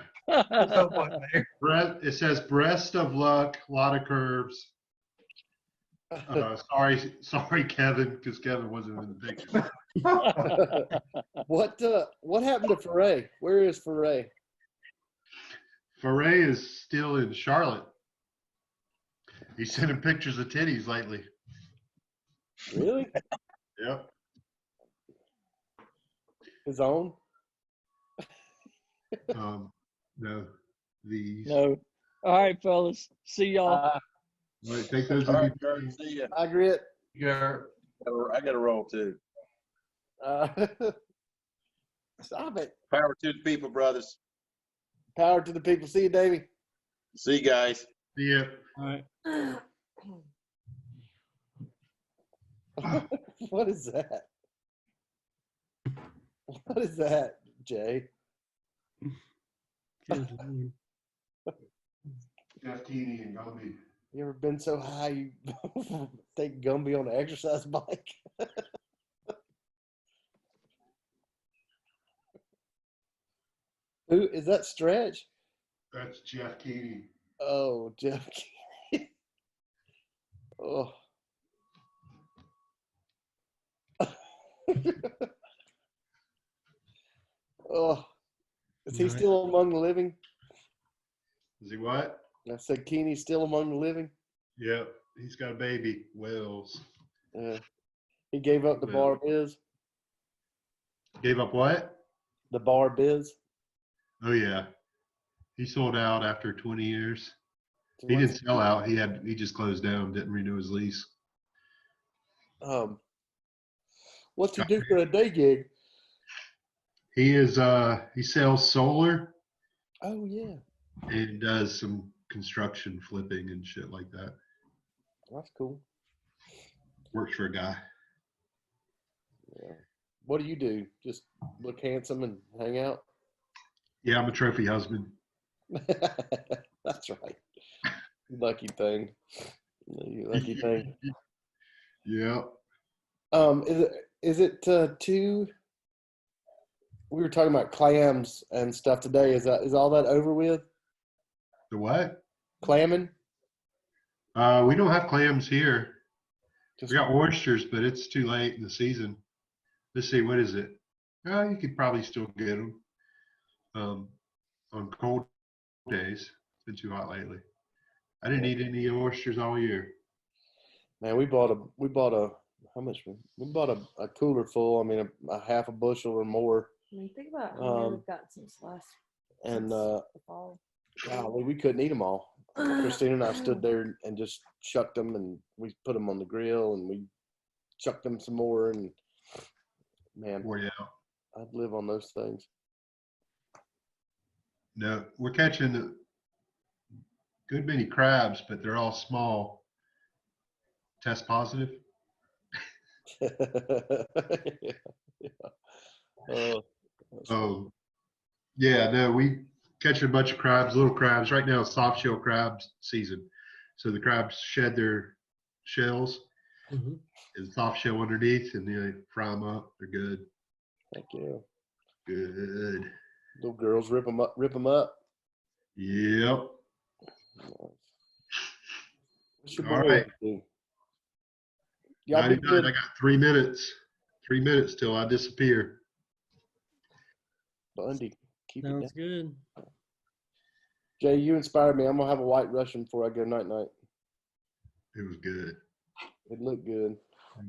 It says breast of luck, a lot of curves. Sorry, Kevin, because Kevin wasn't in the picture. What happened to Foray? Where is Foray? Foray is still in Charlotte. He's sending pictures of titties lately. Really? Yep. His own? No. These. No. All right, fellas. See y'all. Wait, take those All in right, your Gert, see ya. I grit. Yeah. I got to roll too. Stop it. Power to the people, brothers. Power to the people. See you, Davey. See you guys. See ya. All right. What is that? What is that, Jay? Jeff Keeney and Gumby. You ever been so high you take Gumby on an exercise bike? Who is that? Stretch? That's Jeff Keeney. Oh, Jeff Keeney. Oh. Oh. Is he still among the living? Is he what? I said Keeney's still among the living. Yep. He's got a baby, Wells. He gave up the bar biz. Gave up what? The bar biz. Oh yeah. He sold out after 20 years. He didn't sell out. He just closed down, didn't renew his lease. What's he do for a day gig? He sells solar Oh yeah. and does some construction flipping and shit like that. That's cool. Works for a guy. Yeah. What do you do? Just look handsome and hang out? Yeah, I'm a trophy husband. That's right. Lucky thing. You lucky thing. Yeah. Is it two? We were talking about clams and stuff today. Is all that over with? The what? Clamming? We don't have clams here. Just We got oysters, but it's too late in the season. Let's see, what is it? You could probably still get them on cold days. It's been too hot lately. I didn't eat any oysters all year. Man, we bought a how much? We bought a cooler full. I mean, a half a bushel or more. I mean, think about how we've gotten some last And the fall. golly, we couldn't eat them all. Christina and I stood there and just shucked them, and we put them on the grill, and we chucked them some more. And man, Well, yeah. I'd live on those things. No, we're catching a good many crabs, but they're all small. Test positive. Yeah, no, we catching a bunch of crabs, little crabs. Right now, it's soft shell crabs season. So the crabs shed their shells Mhm. and soft shell underneath, and they fry them up. They're good. Thank you. Good. Little girls rip them up. Rip them up. Yep. What's your All boy right. up to? Y'all be 99, good. I got 3 minutes. 3 minutes till I disappear. Bundy, keep Sounds it down. good. Jay, you inspired me. I'm gonna have a white Russian before I go night night. It was good. It looked good.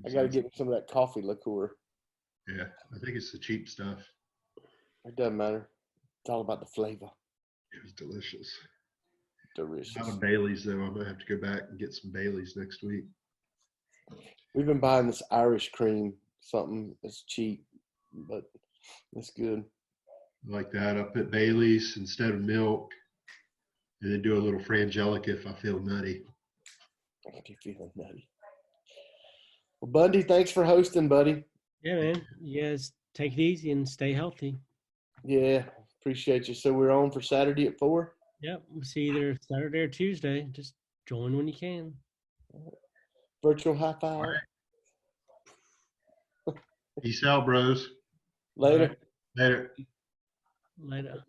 I gotta get me some of that coffee liqueur. Yeah, I think it's the cheap stuff. It doesn't matter. It's all about the flavor. It was delicious. Delicious. Not a Bailey's though. I'm gonna have to go back and get some Bailey's next week. We've been buying this Irish cream, something that's cheap, but it's good. Like that. I put Bailey's instead of milk, and then do a little frangelica if I feel nutty. If you feeling nutty. Well, Bundy, thanks for hosting, buddy. Yeah, man. You guys take it easy and stay healthy. Yeah, appreciate you. So we're on for Saturday at 4? Yep. We'll see you either Saturday or Tuesday. Just join when you can. Virtual high five. Peace out, bros. Later. Later. Later.